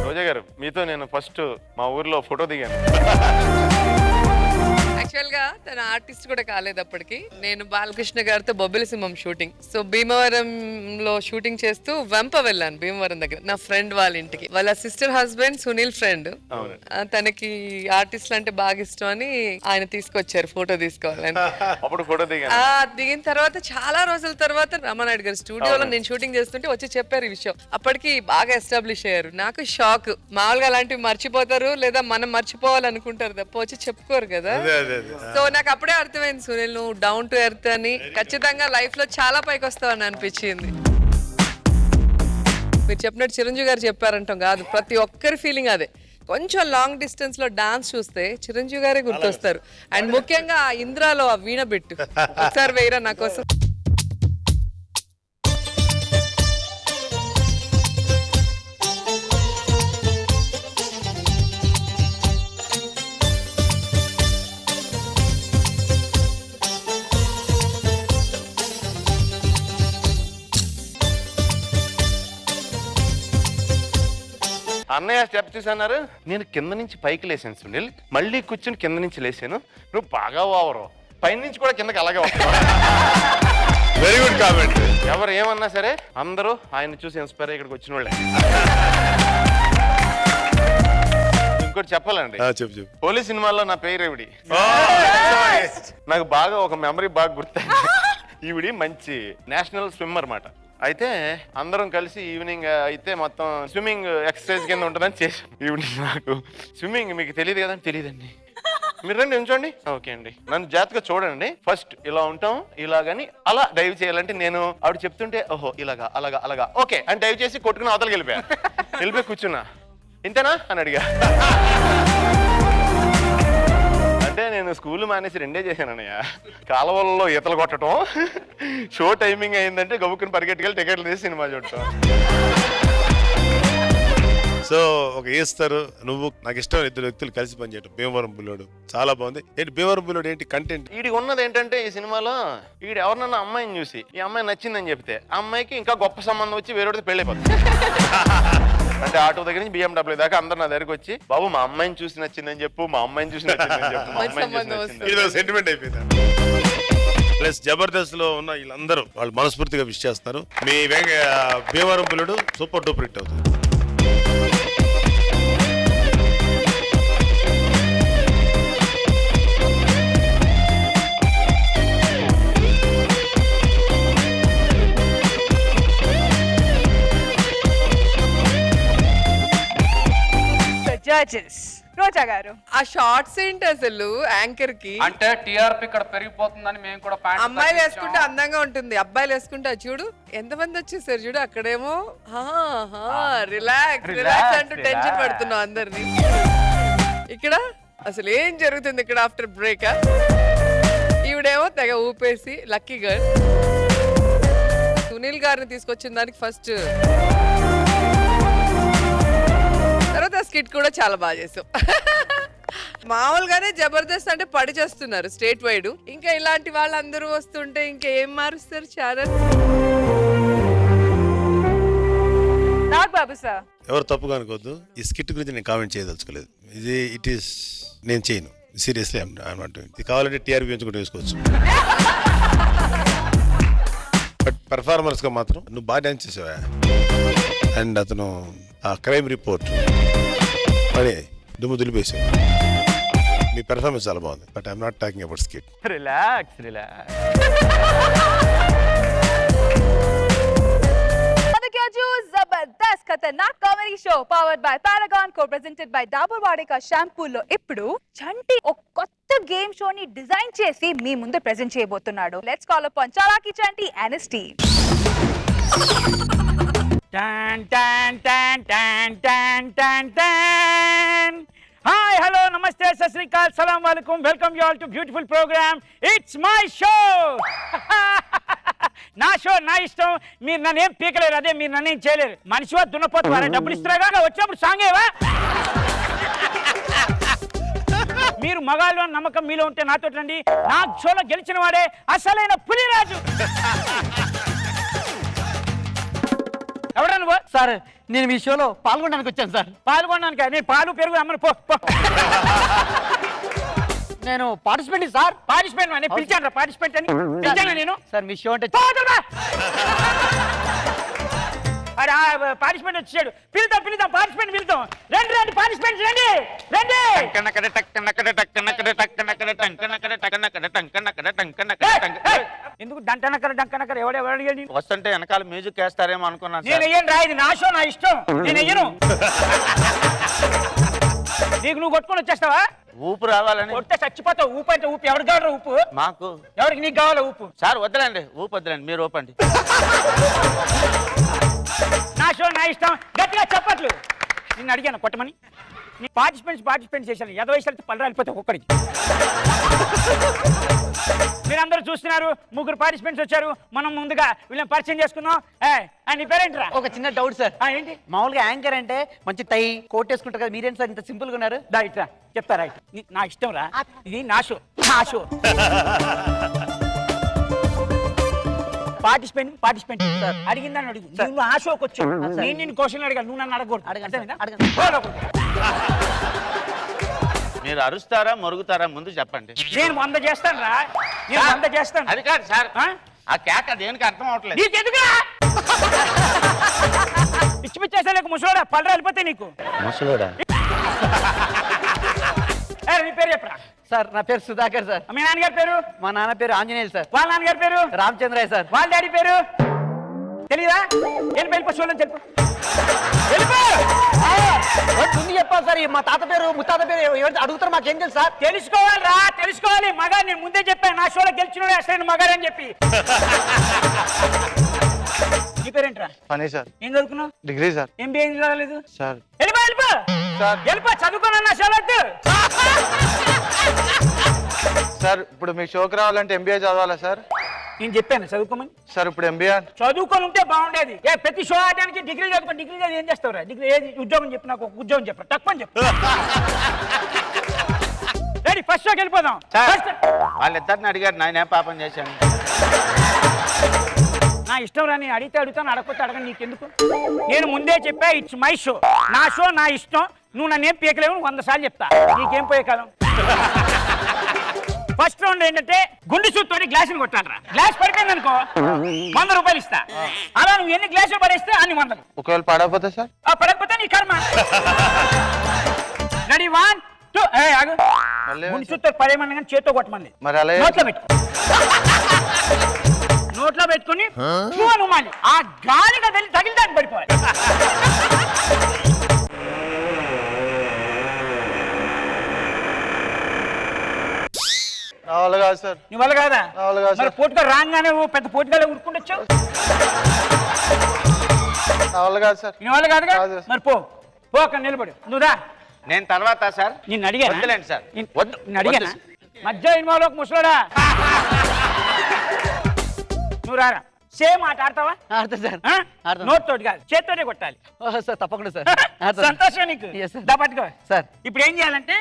రోజా గారు, మీతో నేను ఫస్ట్ మా ఊర్లో ఫోటో దిగాను. యాక్చువల్ గా తన ఆర్టిస్ట్ కూడా కాలేదు అప్పటికి. నేను బాలకృష్ణ గారితో బొబ్బిలి సింహం షూటింగ్, సో భీమవరంలో షూటింగ్ చేస్తూ వెంప వెళ్ళాను. భీమవరం దగ్గర నా ఫ్రెండ్ వాళ్ళ ఇంటికి. వాళ్ళ సిస్టర్ హస్బెండ్ సునీల్ ఫ్రెండ్, తనకి ఆర్టిస్ట్లు అంటే బాగా ఇష్టం అని ఆయన తీసుకొచ్చారు ఫోటో తీసుకోవాలని. అప్పుడు ఫోటో దిగిన తర్వాత చాలా రోజుల తర్వాత రామానాయుడు గారి స్టూడియోలో నేను షూటింగ్ చేస్తుంటే వచ్చి చెప్పారు ఈ విషయం. అప్పటికి బాగా ఎస్టాబ్లిష్ అయ్యారు. నాకు షాక్. మామూలుగా అలాంటివి మర్చిపోతారు లేదా మనం మర్చిపోవాలనుకుంటారు తప్ప వచ్చి చెప్పుకోరు కదా. సో నాకు అప్పుడే అర్థమైంది సునీల్ నువ్వు డౌన్ టు ఎర్త్ అని, ఖచ్చితంగా లైఫ్ లో చాలా పైకి వస్తావు అని అనిపించింది. మీరు చెప్పినట్టు చిరంజీవి గారు చెప్పారంటాం కాదు, ప్రతి ఒక్కరి ఫీలింగ్ అదే. కొంచెం లాంగ్ డిస్టెన్స్ లో డాన్స్ చూస్తే చిరంజీవి గారే గుర్తొస్తారు. అండ్ ముఖ్యంగా ఆ ఇంద్రాలో ఆ వీణ బిట్టు ఒకసారి వేయరా నా కోసం. అన్నయ్య స్టెప్ చూసన్నారు, నేను కింద నుంచి పైకి లేసాను సునీల్, మళ్ళీ కూర్చుని కింద నుంచి లేసాను, నువ్వు బాగా ఓవరు, పైన నుంచి కూడా కిందకి అలాగే వస్తావు. Very good comment. ఎవరు ఏమన్నా సరే అందరూ ఆయన చూసి ఇన్స్పైర్ ఇక్కడికి వచ్చిన వాళ్ళే. ఇంకోటి చెప్పాలండి, చెప్పు. పోలీస్ సినిమాలో నా పేరు ఈవిడి. నాకు బాగా ఒక మెమరీ బాగా గుర్తు. ఈవిడి మంచి నేషనల్ స్విమ్మర్ అన్నమాట. అయితే అందరం కలిసి ఈవినింగ్ అయితే మొత్తం స్విమ్మింగ్ ఎక్సర్సైజ్ కింద ఉంటుందని చేసాం. ఈవినింగ్ నాకు స్విమ్మింగ్ మీకు తెలియదు కదా. తెలియదండి. మీరు రండి ఉంచండి. ఓకే అండి, నన్ను జాగ్రత్తగా చూడండి. ఫస్ట్ ఇలా ఉంటాం, ఇలాగని అలా డైవ్ చేయాలంటే నేను ఆవిడ చెప్తుంటే ఓహో ఇలాగా అలాగా అలాగా ఓకే అని డైవ్ చేసి కొట్టుకుని అవతలకి వెళ్ళిపోయి కూర్చున్నా. ఇంతేనా అని అడిగా. అంటే నేను స్కూల్ మానేసి 2 చేశానన్నయ్య. కాలువల్లో ఈతలు కొట్టడం, షో టైమింగ్ అయిందంటే గబుక్కుని పరిగెట్టుకెళ్ళి టికెట్లు తీసి సినిమా చూడటం. సో ఒక ఏస్తారు నువ్వు నాకు ఇష్టం 2 వ్యక్తులు కలిసి పనిచేయడం. భీమవరం బుల్లోడు చాలా బాగుంది. ఏంటి భీమవరం బుల్లోడు ఏంటి కంటెంట్? వీడికి ఉన్నది ఏంటంటే ఈ సినిమాలో వీడు ఎవరినన్నా అమ్మాయిని చూసి ఈ అమ్మాయి నచ్చిందని చెప్తే ఆ అమ్మాయికి ఇంకా గొప్ప సంబంధం వచ్చి వేరేడితో పెళ్ళైపోతుంది. అంటే ఆటో దగ్గర నుంచి BMW దాకా అందరు నా దగ్గరికి వచ్చి బాబు మా అమ్మాయిని చూసి నచ్చిందని చెప్పు, మా అమ్మాయిని చూసి నచ్చిందని చెప్పు, మా అమ్మాయిని చూసి నచ్చింది. సెంటిమెంట్ అయిపోయింది. ప్లస్ జబర్దస్త్ లో ఉన్న వీళ్ళందరూ వాళ్ళు మనస్ఫూర్తిగా విష్ చేస్తారు. మీ Bhimavaram Bullodu super duper hit అవుతుంది. జడ్జెస్ రోజా గారు, ఆ షార్ట్స్ ఏంటి అసలు యాంకర్ కి? అంటే టీఆర్పీ ఇక్కడ పెరిగిపోతుందని మేము కూడా అమ్మాయిలు వేసుకుంటే అందంగా ఉంటుంది, అబ్బాయిలు వేసుకుంటే చూడు ఎంతమంది వచ్చేసారు చూడు. అక్కడేమో రిలాక్స్ రిలాక్స్ అంటూ టెన్షన్ పడుతున్నావు అందరినీ. ఇక్కడ అసలు ఏం జరుగుతుంది ఇక్కడ ఆఫ్టర్ బ్రేక్? ఈవిడేమో తెగ ఊపేసి లక్కీ గర్ల్. సునీల్ గారిని తీసుకొచ్చిన దానికి ఫస్ట్, తర్వాత స్కిట్ కూడా చాలా బాగా చేసాం. మామూలుగానే జబర్దస్త్ అంటే పడి చేస్తున్నారు స్టేట్ వైడ్, ఇంకా ఇలాంటి వాళ్ళందరూ వస్తుంటే ఇంకా ఏం మారుస్తారు ఛానల్? నాగబాబు సార్, ఎవరు తప్పుగా అనుకోవద్దు, ఈ స్కిట్ గురించి నేను కామెంట్ చేయదలుచుకోలేదు. ఇట్ ఈస్ నేను చేయను సీరియస్లీ. ఇది కావాలంటే టీఆర్పీ పెంచుకుంటూ వేసుకోవచ్చు. బట్ పెర్ఫార్మర్స్ గా మాత్రం నువ్వు బాగా డాన్స్ చేసావా. అండ్ అతను ఆ క్రైమ్ రిపోర్ట్ పడే దుమ్ము దులిపేసావు. మీ పెర్ఫార్మెన్స్ చాలా బాగుంది. But I'm not talking about skit. Relax relax. Jabardasth Khatarnak comedy show powered by Paragon, co presented by Dabur Vatika షాంపూలో ఇప్పుడు చంటి ఒక కొత్త గేమ్ షోని డిజైన్ చేసి మీ ముందు ప్రెజెంట్ చేయబోతున్నాడు. Let's call upon Chalaki Chanti and his team. Tan tan tan tan tan tan tan. Hi, hello, namaste, sat sri akal, salam alaikum, welcome you all to beautiful program. It's my show. నా show నా ఇష్టం, మీరు నన్ను ఏం పీకలేరు, అదే మీరు నన్ను ఏం చేయలేరు. మనిషివా దున్నపోతువారా, డబ్బులు ఇస్తారా వచ్చినప్పుడు సాంగేవా? మీరు మగాళ్ళు అని నమ్మకం మీలో ఉంటే నాతో రండి. నా షోలో గెలిచిన వాడే అసలైన పులిరాజు. ఎవడా నువ్వు? సార్ నేను మీ షోలో పాల్గొనడానికి వచ్చాను సార్. పాల్గొనడానికి? నేను పాలు పెరుగు అమ్మను పో. నేను పార్టిసిపెంట్ సార్. పార్టిసిపెంట్ నేను పిలిచాను రా, పార్టిసిపెంట్ అని పిలిచాను నేను. సార్ మీ షో అంటే అరే పార్టిసిపెంట్ వచ్చాడు, పిలుద్దాం పిలుద్దాం, పార్టిసిపెంట్ పిలుద్దాం. రండి రండి పార్టిసిపెంట్స్ రండి రండి. ఎందుకు డంకనకర డంకనకర ఎవడెవడు అడిగాడు? వస్తుంటే వెనకాల మ్యూజిక్ వేస్తారేమో అనుకున్నాను. నేను అయ్యాను రా, ఇది నా షో నా ఇష్టం, నేను అయ్యను. నీకు నువ్వు కొట్టుకొని వచ్చేస్తావా? ఊపు రావాలని కొట్టే చచ్చిపోతావు. ఊపు అంటే ఊపు ఎవరికి కావాలి? ఊపు మాకు ఎవరికి? నీకు కావాలా ఊపు? సార్ వద్దులండి, ఊపు వద్దులండి, మీరు ఊపండి. నా షో నా ఇష్టం, గట్టిగా చెప్పట్లు. నిన్ను అడిగాను కొట్టమని. నీ పార్టిసిపెంట్ చేశాను. 50 వయసులతో పళ్ళు రాలిపోతావు ఒక్కడికి. మీరందరూ చూస్తున్నారు, 3 పార్టిసిపెంట్స్ వచ్చారు. మనం ముందుగా వీళ్ళని పరిచయం చేసుకుందాం. నీ పేరేంట్రా? ఒక చిన్న డౌట్ సార్. ఏంటి? మామూలుగా యాంకర్ అంటే మంచి టై కోట్ వేసుకుంటారు కదా, మీరేం సార్ ఇంత సింపుల్ గా ఉన్నారు? రైట్ రా, చెప్తా రైట్. నా ఇష్టం రా, ఇది నా షో నా షో. పార్టిసిపెంట్ అడిగిందని అడుగు. నువ్వు ఆ షోకి వచ్చావు, నేను నిన్ను క్వశ్చన్ అడిగాను, నువ్వు నన్ను అడగకూడదు. మీరు అరుస్తారా మరుగుతారా ముందు చెప్పండి. నేను 100 చేస్తాను రా, నేను 100 చేస్తాను. అది కాదు సార్, ఆ కేక దేనికి అర్థం అవట్లేదు. నీకెందుకురా పిచ్చేసా లేక ముసలోడా, పళ్ళు రాలిపోతే నీకు. ముసలోడా? నీ పేరు చెప్పరా? సార్ నా పేరు సుధాకర్ సార్. మీ నాన్నగారి పేరు? మా నాన్న పేరు ఆంజనేయులు సార్. వాళ్ళ నాన్నగారి పేరు? రామచంద్రయ్య సార్. వాళ్ళ డాడీ పేరు తెలీదా? వెళ్ళిపో చూడండి, ముందు చెప్పాలి సార్. మా తాత పేరు ముత్తాత పేరు అడుగుతారు, మాకేం తెలుసు సార్? తెలుసుకోవాలి రా, తెలుసుకోవాలి. మగా నేను ముందే చెప్పాను, నా షోలో గెలిచిన అసలు మగారని చెప్పి. నీ పేరేంట్రా? పని సార్. ఏం చదువుకున్నావు? Degree sir. MBA ఏం చదవలేదు సార్. వెళ్ళిపో సార్ వెళ్ళిపో చదువుకోనన్నా సెలెక్ట్. సార్ ఇప్పుడు మీ షోకి రావాలంటే ఎంబీఏ చదవాలా సార్? నేను చెప్పాను చదువుకోమని. సార్ ఇప్పుడు ఎంబీఏ చదువుకొని ఉంటే బాగుండేది. ప్రతి షో ఆడడానికి డిగ్రీ చదువుకో. డిగ్రీ చదివి ఏం చేస్తావురా? డిగ్రీ ఏది ఉద్యోగం చెప్పు, నాకు ఒక ఉద్యోగం చెప్పరా, తక్కువ చెప్పు. రెడీ, ఫస్ట్ షోకి వెళ్ళిపోదాం. వాళ్ళిద్దరిని అడిగారు, నేనే పాపం చేశాను. నా ఇష్టం రాని అడిగితే అడుగుతాను, అడగకపోతే అడగను, నీకెందుకు? నేను ముందే చెప్పా, ఇట్స్ మై షో, నా షో నా ఇష్టం. నువ్వు నన్నేం పీకలేవు, 100 సార్లు చెప్తా, నీకేం పోయే కాలం. ఫస్ట్ రౌండ్ ఏంటంటే గుండు చూత్తోటి గ్లాసులు కొట్టాలరా. గ్లాస్ పడిపోయింది అనుకో 100 రూపాయలు ఇస్తా. అలా నువ్వు ఎన్ని గ్లాసులు పడేస్తే అన్ని 100. ఒకవేళ పడకపోతే సార్? పడకపోతే నీ కర్మ. రెడీ 1 2 ఆగు. గుండు చూత్తోటి పడేయమని కానీ చేత్తో కొట్టమంది. మరి అలా నోట్లో పెట్టు. నోట్లో పెట్టుకుని నువ్వు ఆ గాలిగా తగిలిదాన్ని పడిపోవాలి. నా వల్ల కాదు సార్. నీ వల్ల కాదా? నా వల్ల కాదు సార్. పోటుగా రాగానే పెద్ద పోటుగా ఉరుకుంటొచ్చావు. నా వల్ల కాదు సార్. నీ వల్ల కాదుగా? మరి పో అక్కడ నిలబడు. నువ్వు రా. నేను తర్వాత సార్. నిన్ను అడిగాను. వద్దులేండి సార్. నిన్ను అడిగానా? మధ్య ఇన్వాల్వ్ ఒక ముసలోడా. నువ్వు రారా. సేమ్ ఆట ఆడతావా? ఆడతా సార్. నోట్ తోటి కాదు, చేత్తోనే కొట్టాలి. సార్ తప్పకుండా సార్. సంతోషం నీకు. పట్టుకో సార్. ఇప్పుడు ఏం చేయాలంటే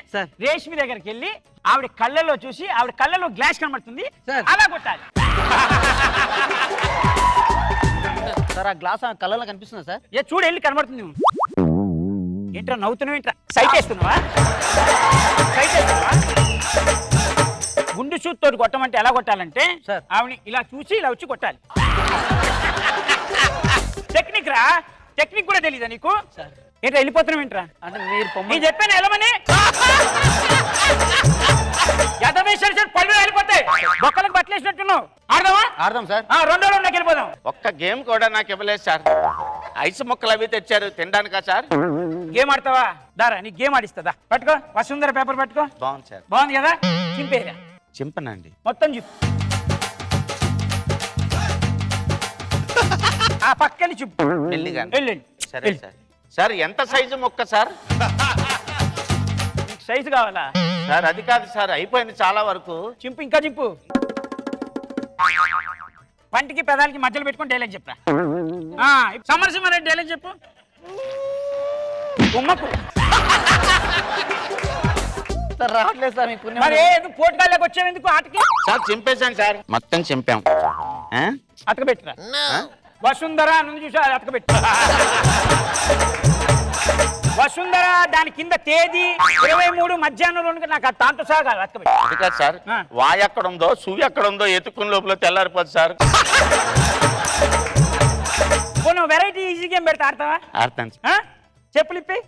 రేష్మి దగ్గరికి వెళ్ళి ఆవిడ కళ్ళలో చూసి, ఆవిడ కళ్ళలో గ్లాస్ కనబడుతుంది, అలా కొట్టాలి. సార్ ఆ గ్లాస్ కళ్ళలో కనిపిస్తుందా సార్? చూడు, వెళ్ళి కనబడుతుంది. ఏంట్రా నవ్వుతున్నావు? ఏంట్రా సైట్ వేస్తున్నావా? గుండు షూట్ తోటి కొట్టమంటే ఎలా కొట్టాలంటే ఆవిడ ఇలా చూసి ఇలా వచ్చి కొట్టాలి. టెక్నిక్ రా. టెక్నిక్ కూడా తెలీదా నీకు? ఏంట్రా వెళ్ళిపోతున్నావు? ఏంట్రా అంటే మీరు చెప్పాను వెళ్ళమని. పళ్ళు వెళ్ళిపోతాయి, బొక్కలకు బట్టలేసినట్టున్నావు. ఆడదామా? ఆడదాం సార్. రెండో రౌండ్కి వెళ్ళిపోదాం. ఒక్క గేమ్ కూడా నాకు ఇవ్వలేదు సార్. ఐస్ ముక్కలు అవి తెచ్చారు తినడానికా సార్? గేమ్ ఆడతావా? దారా నీ గేమ్ ఆడిస్తుందా? పట్టుకో, వసుంధర పేపర్ పట్టుకో. బాగుంది సార్. బాగుంది కదా? చింపేరా. చింపనండి. మొత్తం చెప్పు. ఆ పక్కని చెప్పు. వెళ్ళండి. సరే సార్. సార్ ఎంత సైజు మొక్క సార్? సైజు కావాలా సార్? అది కాదు సార్, అయిపోయింది చాలా వరకు. చింపు, ఇంకా చింపు. వంటికి పెదాలకి మధ్యలో పెట్టుకొని డైలాగ్ చెప్పరా. సమరసింహారెడ్డి డైలాగ్ చెప్పు. ఉమ్మకు సార్ రావట్లేదు సార్. మీకు మరి ఎందుకు పోటుగాళ్ళకి వచ్చావు? ఎందుకు ఆటకి? సార్ చింపేశాను సార్. మొత్తం చింపాం. అతకబెట్టురా. వసుంధర నుండి చూసా, అతకబెట్టు. వసుంధర దాని కింద తేదీ 23 మధ్యాహ్నం 2 నాకు దాంతో సహా అతకబెట్టు. అది కాదు సార్, వాయ్ ఎక్కడ ఉందో సూ ఎక్కడ ఉందో ఎత్తుకుని లోపల తెల్లారిపోదు సార్. కొన్ని వెరైటీ ఈజీ గేమ్ పెడతా, ఆడతావా? ఆడతాను. చెప్పులు ఇప్పి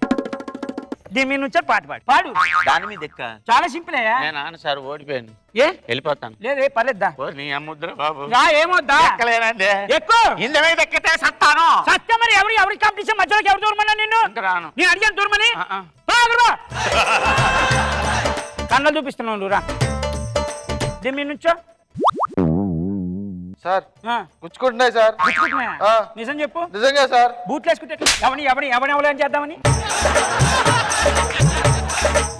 దీని మీద నుంచి పాట పాడు. దాని మీద ఎక్క చాలా సింపుల్ అయ్యా. నేను ఆను సార్, ఓడిపోయాను. వెళ్ళిపోతాను. లేదే పర్లేద్దా? నీ అమ్ముద్ర బాబు. ఏమొద్దా? ఎక్కలేనండి. ఎక్కువ ఇంత మీద ఎక్కితే సత్తాను. సత్యం. మరి ఎవరి కాంపిటీషన్ మధ్యలోకి ఎవరు దూరమన్నా నిన్ను? రాను. నేను అడిగాను దూరమని. కన్నులు చూపిస్తున్నావు నువ్వు. రా దీని మీద నుంచో. సార్ గుచ్చుకుంటున్నాయి సార్. నిజం చెప్పు. నిజంగా సార్. బూట్లు వేసుకుంటే ఎవరిని చేద్దామని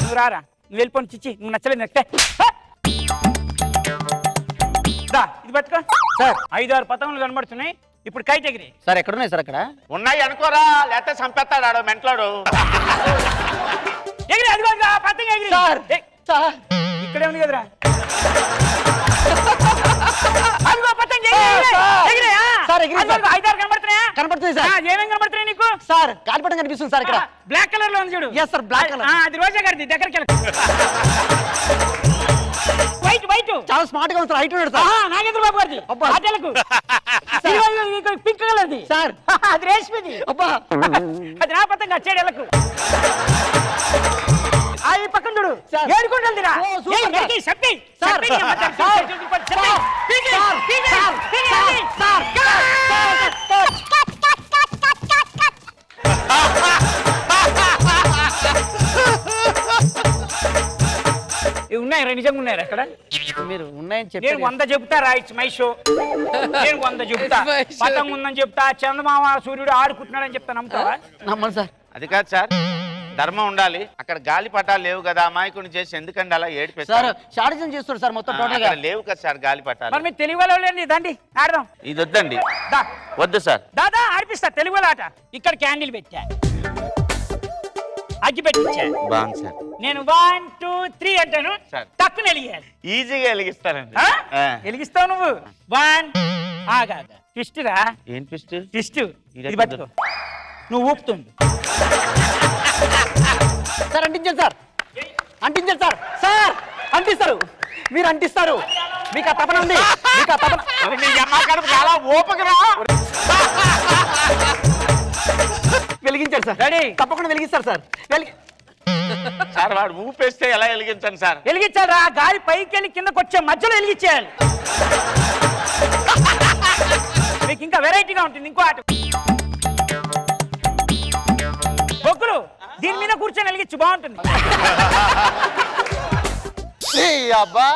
నువ్వు రారా. నువ్వు వెళ్ళిపోయి చిచ్చి, నువ్వు నచ్చలేదు నెక్తే. ఇది పట్టుకో సార్. 5-6 పతంగులు కనబడుతున్నాయి. ఇప్పుడు కైట్ ఎగిరి. సార్ ఎక్కడున్నాయి సార్? అక్కడ ఉన్నాయి అనుకోరా, లేకపోతే చంపేస్తాడు ఆడు మెంట్లాడు. ఎగిరి. అదిగో పతంగ ఎగిరి. ఇక్కడే ఉంది కదరా. కనబడుతుంది సార్. ఏమేం కనబడుతున్నాయి నీకు? సార్ గాలిపటం కనిపిస్తుంది సార్. ఇక్కడ బ్లాక్ కలర్ లో ఉంది చూడు. Yes sir, black colour. అది రోజా గారిది. దగ్గరికి వైట్ వైట్ చాలా స్మార్ట్ గా ఉంది సార్. హైట్ ఉన్నాడు సార్. నాగేంద్ర బాబు గారిది. పింక్ కలర్ది సార్. అది రేష్మిది. అది నా పతంగా చెడలకు. ఈ పక్కన చూడు. ఏడుకుంటుంది. ఉన్నాయరా? నిజంగా ఉన్నాయరా అక్కడ? మీరు ఉన్నాయని చెప్పి నేను 100 చెప్తారా. It's my show. నేను 100 చెప్తా. పతంగ ఉందని చెప్తా. చందమామ సూర్యుడు ఆడుకుంటున్నాడని చెప్తా. నమ్ముతావా? నమ్మను సార్. అది కాదు సార్, ధర్మం ఉండాలి. అక్కడ గాలి పటాలు లేవు కదా, అమాయకుని చేసి ఎందుకండి అలా ఏడిపిస్తారు? సార్ షార్టిజం చేస్తారు సార్ మొత్తం టోటల్ గా. లేవు కదా సార్ గాలి పటాలు. మరి మీరు తెలుగు వాళ్ళు దండి ఆడదాం. ఇది వద్దండి, వద్దు సార్. దాదా ఆడిపిస్తా తెలుగు వాళ్ళ ఆట. ఇక్కడ క్యాండిల్ పెట్టా, అగ్గి పెట్టించా. బాగుంది సార్. నేను 1 2 3 అంటాను, తక్కువ వెలిగేయాలి. ఈజీగా వెలిగిస్తానండి. వెలిగిస్తావు నువ్వు. 1 ఆగా ట్విస్ట్ రా. ఏం ట్విస్ట్? ట్విస్ట్ ఇది పట్టుకో, నువ్వు ఊపుతుంది. సార్ అంటించండి సార్, అంటించండి సార్. సార్ అంటిస్తారు, మీరు అంటిస్తారు. మీకు ఆ తపన ఉంది, మీకు ఆ తపన. చాలా ఓపకరా. వెలిగించారు సార్. రెడీ, తప్పకుండా వెలిగిస్తారు సార్. సార్ వాడు ఊపేస్తే ఎలా వెలిగించండి సార్? వెలిగించాలి రా, గాలి పైకి వెళ్ళి కిందకి వచ్చే మధ్యలో వెలిగించేయాలి. మీకు ఇంకా వెరైటీగా ఉంటుంది ఇంకో ఆట. బొగ్గులు దీని మీద కూర్చొని వెలిగించు, బాగుంటుంది. అబ్బా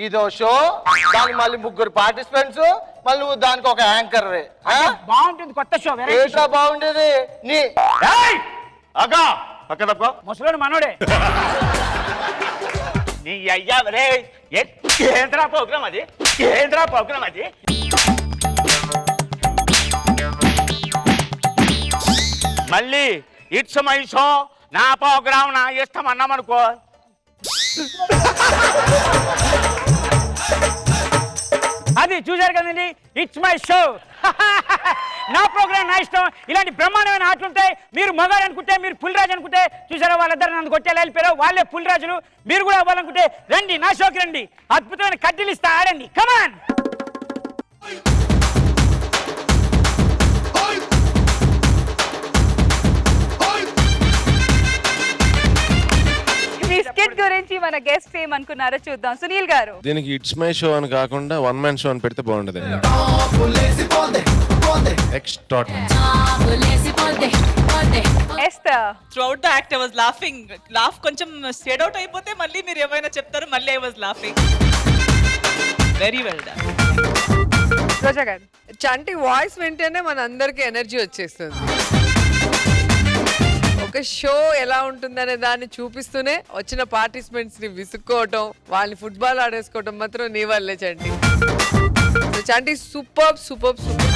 ఇదో షో, దానికి మళ్ళీ 3 పార్టిసిపెంట్స్, మళ్ళీ నువ్వు దానికి ఒక యాంకర్. బాగుంటుంది కొత్త షో. ఏంట్రా బాగుండేది నీ అగా పక్క తప్ప ముసలోడు మనోడే. నీ అయ్యా రే, ఏంద్రా ప్రోగ్రామ్ అది, ఏంద్రా ప్రోగ్రామ్ అది. మళ్ళీ ఇట్స్ మై షో, నా ప్రోగ్రామ్ నా ఇష్టం అన్నామనుకో. అది చూశారు కదండి, ఇట్స్ మై షో. నా ప్రోగ్రామ్ నా ఇష్టం. ఇలాంటి బ్రహ్మాండమైన ఆటలు ఉంటాయి. మీరు మగాడు అనుకుంటే, మీరు పులిరాజు అనుకుంటే, చూసారా వాళ్ళిద్దరు నన్ను కొట్టేలా వెళ్ళిపోయారు, వాళ్ళే పులిరాజులు. మీరు కూడా అవ్వాలనుకుంటే రండి, నా షోకి రండి. అద్భుతమైన కడ్డీలు ఇస్తా, ఆడండి. కమాన్. స్కిట్ గురించి మన గెస్ట్ ఏమనుకున్నారో చూద్దాం. సునీల్ గారు, దీనికి ఇట్స్ మై షో అని కాకుండా 1 man షో అని పెడితే బాగుంటది. Throughout the act I was laughing. Laugh కొంచెం స్టేడ్ అవుట్ అయిపోతే మళ్ళీ మీరు ఏమైనా చెప్తారు, మళ్ళీ I was laughing. Very well done. రోజా గారు, చంటి వాయిస్ వింటేనే మన అందరికి ఎనర్జీ వచ్చేస్తుంది. ఒక షో ఎలా ఉంటుందనే దాన్ని చూపిస్తూనే వచ్చిన పార్టిసిపెంట్స్ ని విసుక్కోవటం, వాళ్ళని ఫుట్బాల్ ఆడేసుకోవటం మాత్రం నీ వల్లే చంటి. చంటి సూపర్ సూపర్ సూపర్.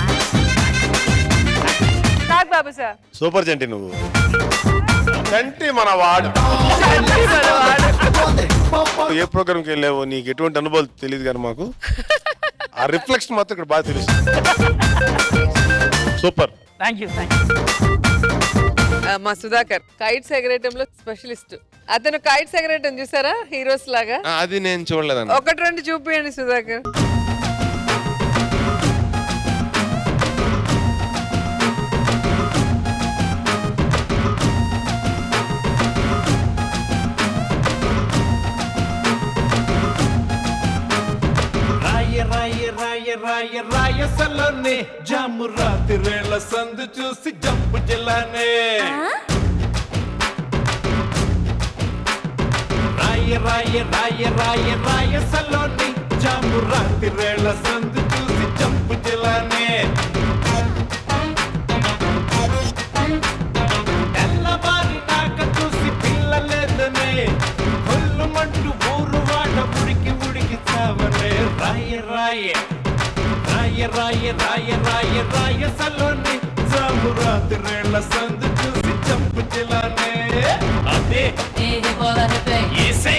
బాబు సార్ సూపర్ చంటి, నువ్వు చంటి మన వాడు. ఏ ప్రోగ్రామ్కి వెళ్ళావో నీకు ఎటువంటి అనుభవాలు తెలియదు కానీ మాకు ఆ రిఫ్లెక్షన్ మాత్రం ఇక్కడ బాగా తెలుస్తుంది. సూపర్. Thank you. మా సుధాకర్ కైట్స్ ఎగరేయటంలో స్పెషలిస్ట్. అతను కైట్స్ ఎగరేయటం చూసారా హీరోస్ లాగా? అది నేను చూడలేదండి. 1 2 చూపియండి సుధాకర్. రాయసలోనే జాము రాత్రివేళ సందు చూసి జంపు జిల్లానే. రాయసలోనే జాము రాత్రివేళ సందు చూసి జంపు జిల్లానే. తెల్లవారి నాక చూసి పిల్లలేదనే, కొల్లుమంటూ ఊరు వాడ ఉడికి ఉడికి చావనే. రాయసలోని జాము రాత్రివేళ సందు చూసి జంపు జిల్లానే. అదే ఏసై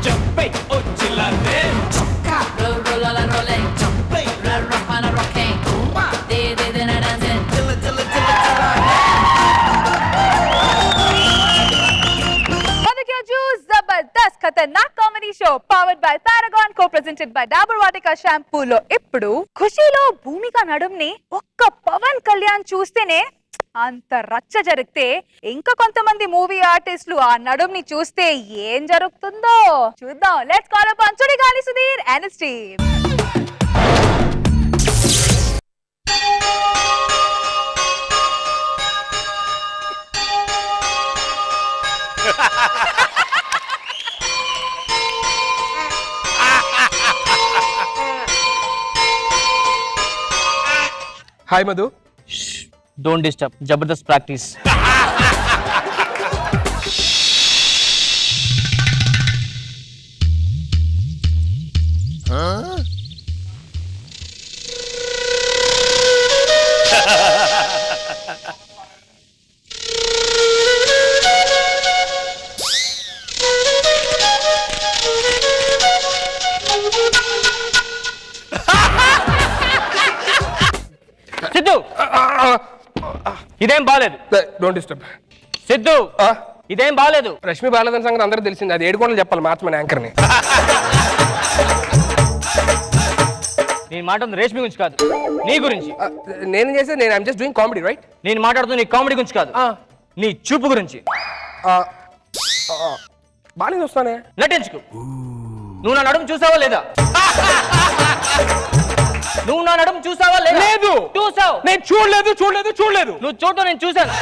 జంపై ఓ జిల్లానే. Jabardasth Khatarnak comedy show powered by Paragon, co presented by Dabur Vatika షాంపూలో ఇప్పుడు ఖుషీలో భూమిక నడుంని ఒక్క పవన్ కళ్యాణ్ చూస్తేనే అంత రచ్చ జరిగితే ఇంకా కొంతమంది మూవీ ఆర్టిస్టులు ఆ నడుంని చూస్తే ఏం జరుగుతుందో చూద్దాం. Let's call upon Sudigali Sudheer and his team. Hi Madhu. Don't disturb, Jabardasth practice. Siddhu, ఇదేం బాలేదు. Don't disturb. సిద్ధు, ఇదేం బాలేదు. రష్మి బాలేదని సంగతి అందరూ తెలిసింది. అది 7 గంటలు చెప్పాలి మార్చమని యాంకర్ని. నేను మాట్లాడుతుంది రేష్మి గురించి కాదు, నీ గురించి. నేను చేసేది నేను I'm just doing comedy right. నేను మాట్లాడుతుంది నీ కామెడీ గురించి కాదు, నీ చూపు గురించి. బాగానే చూస్తానే. నటించుకు. నువ్వు నా నడుము చూసావా లేదా? నువ్వు నా నడుము చూసావా లేదా? లేదు. చూసావు. నేను చూడలేదు. నువ్వు చూడటం నేను చూశాను.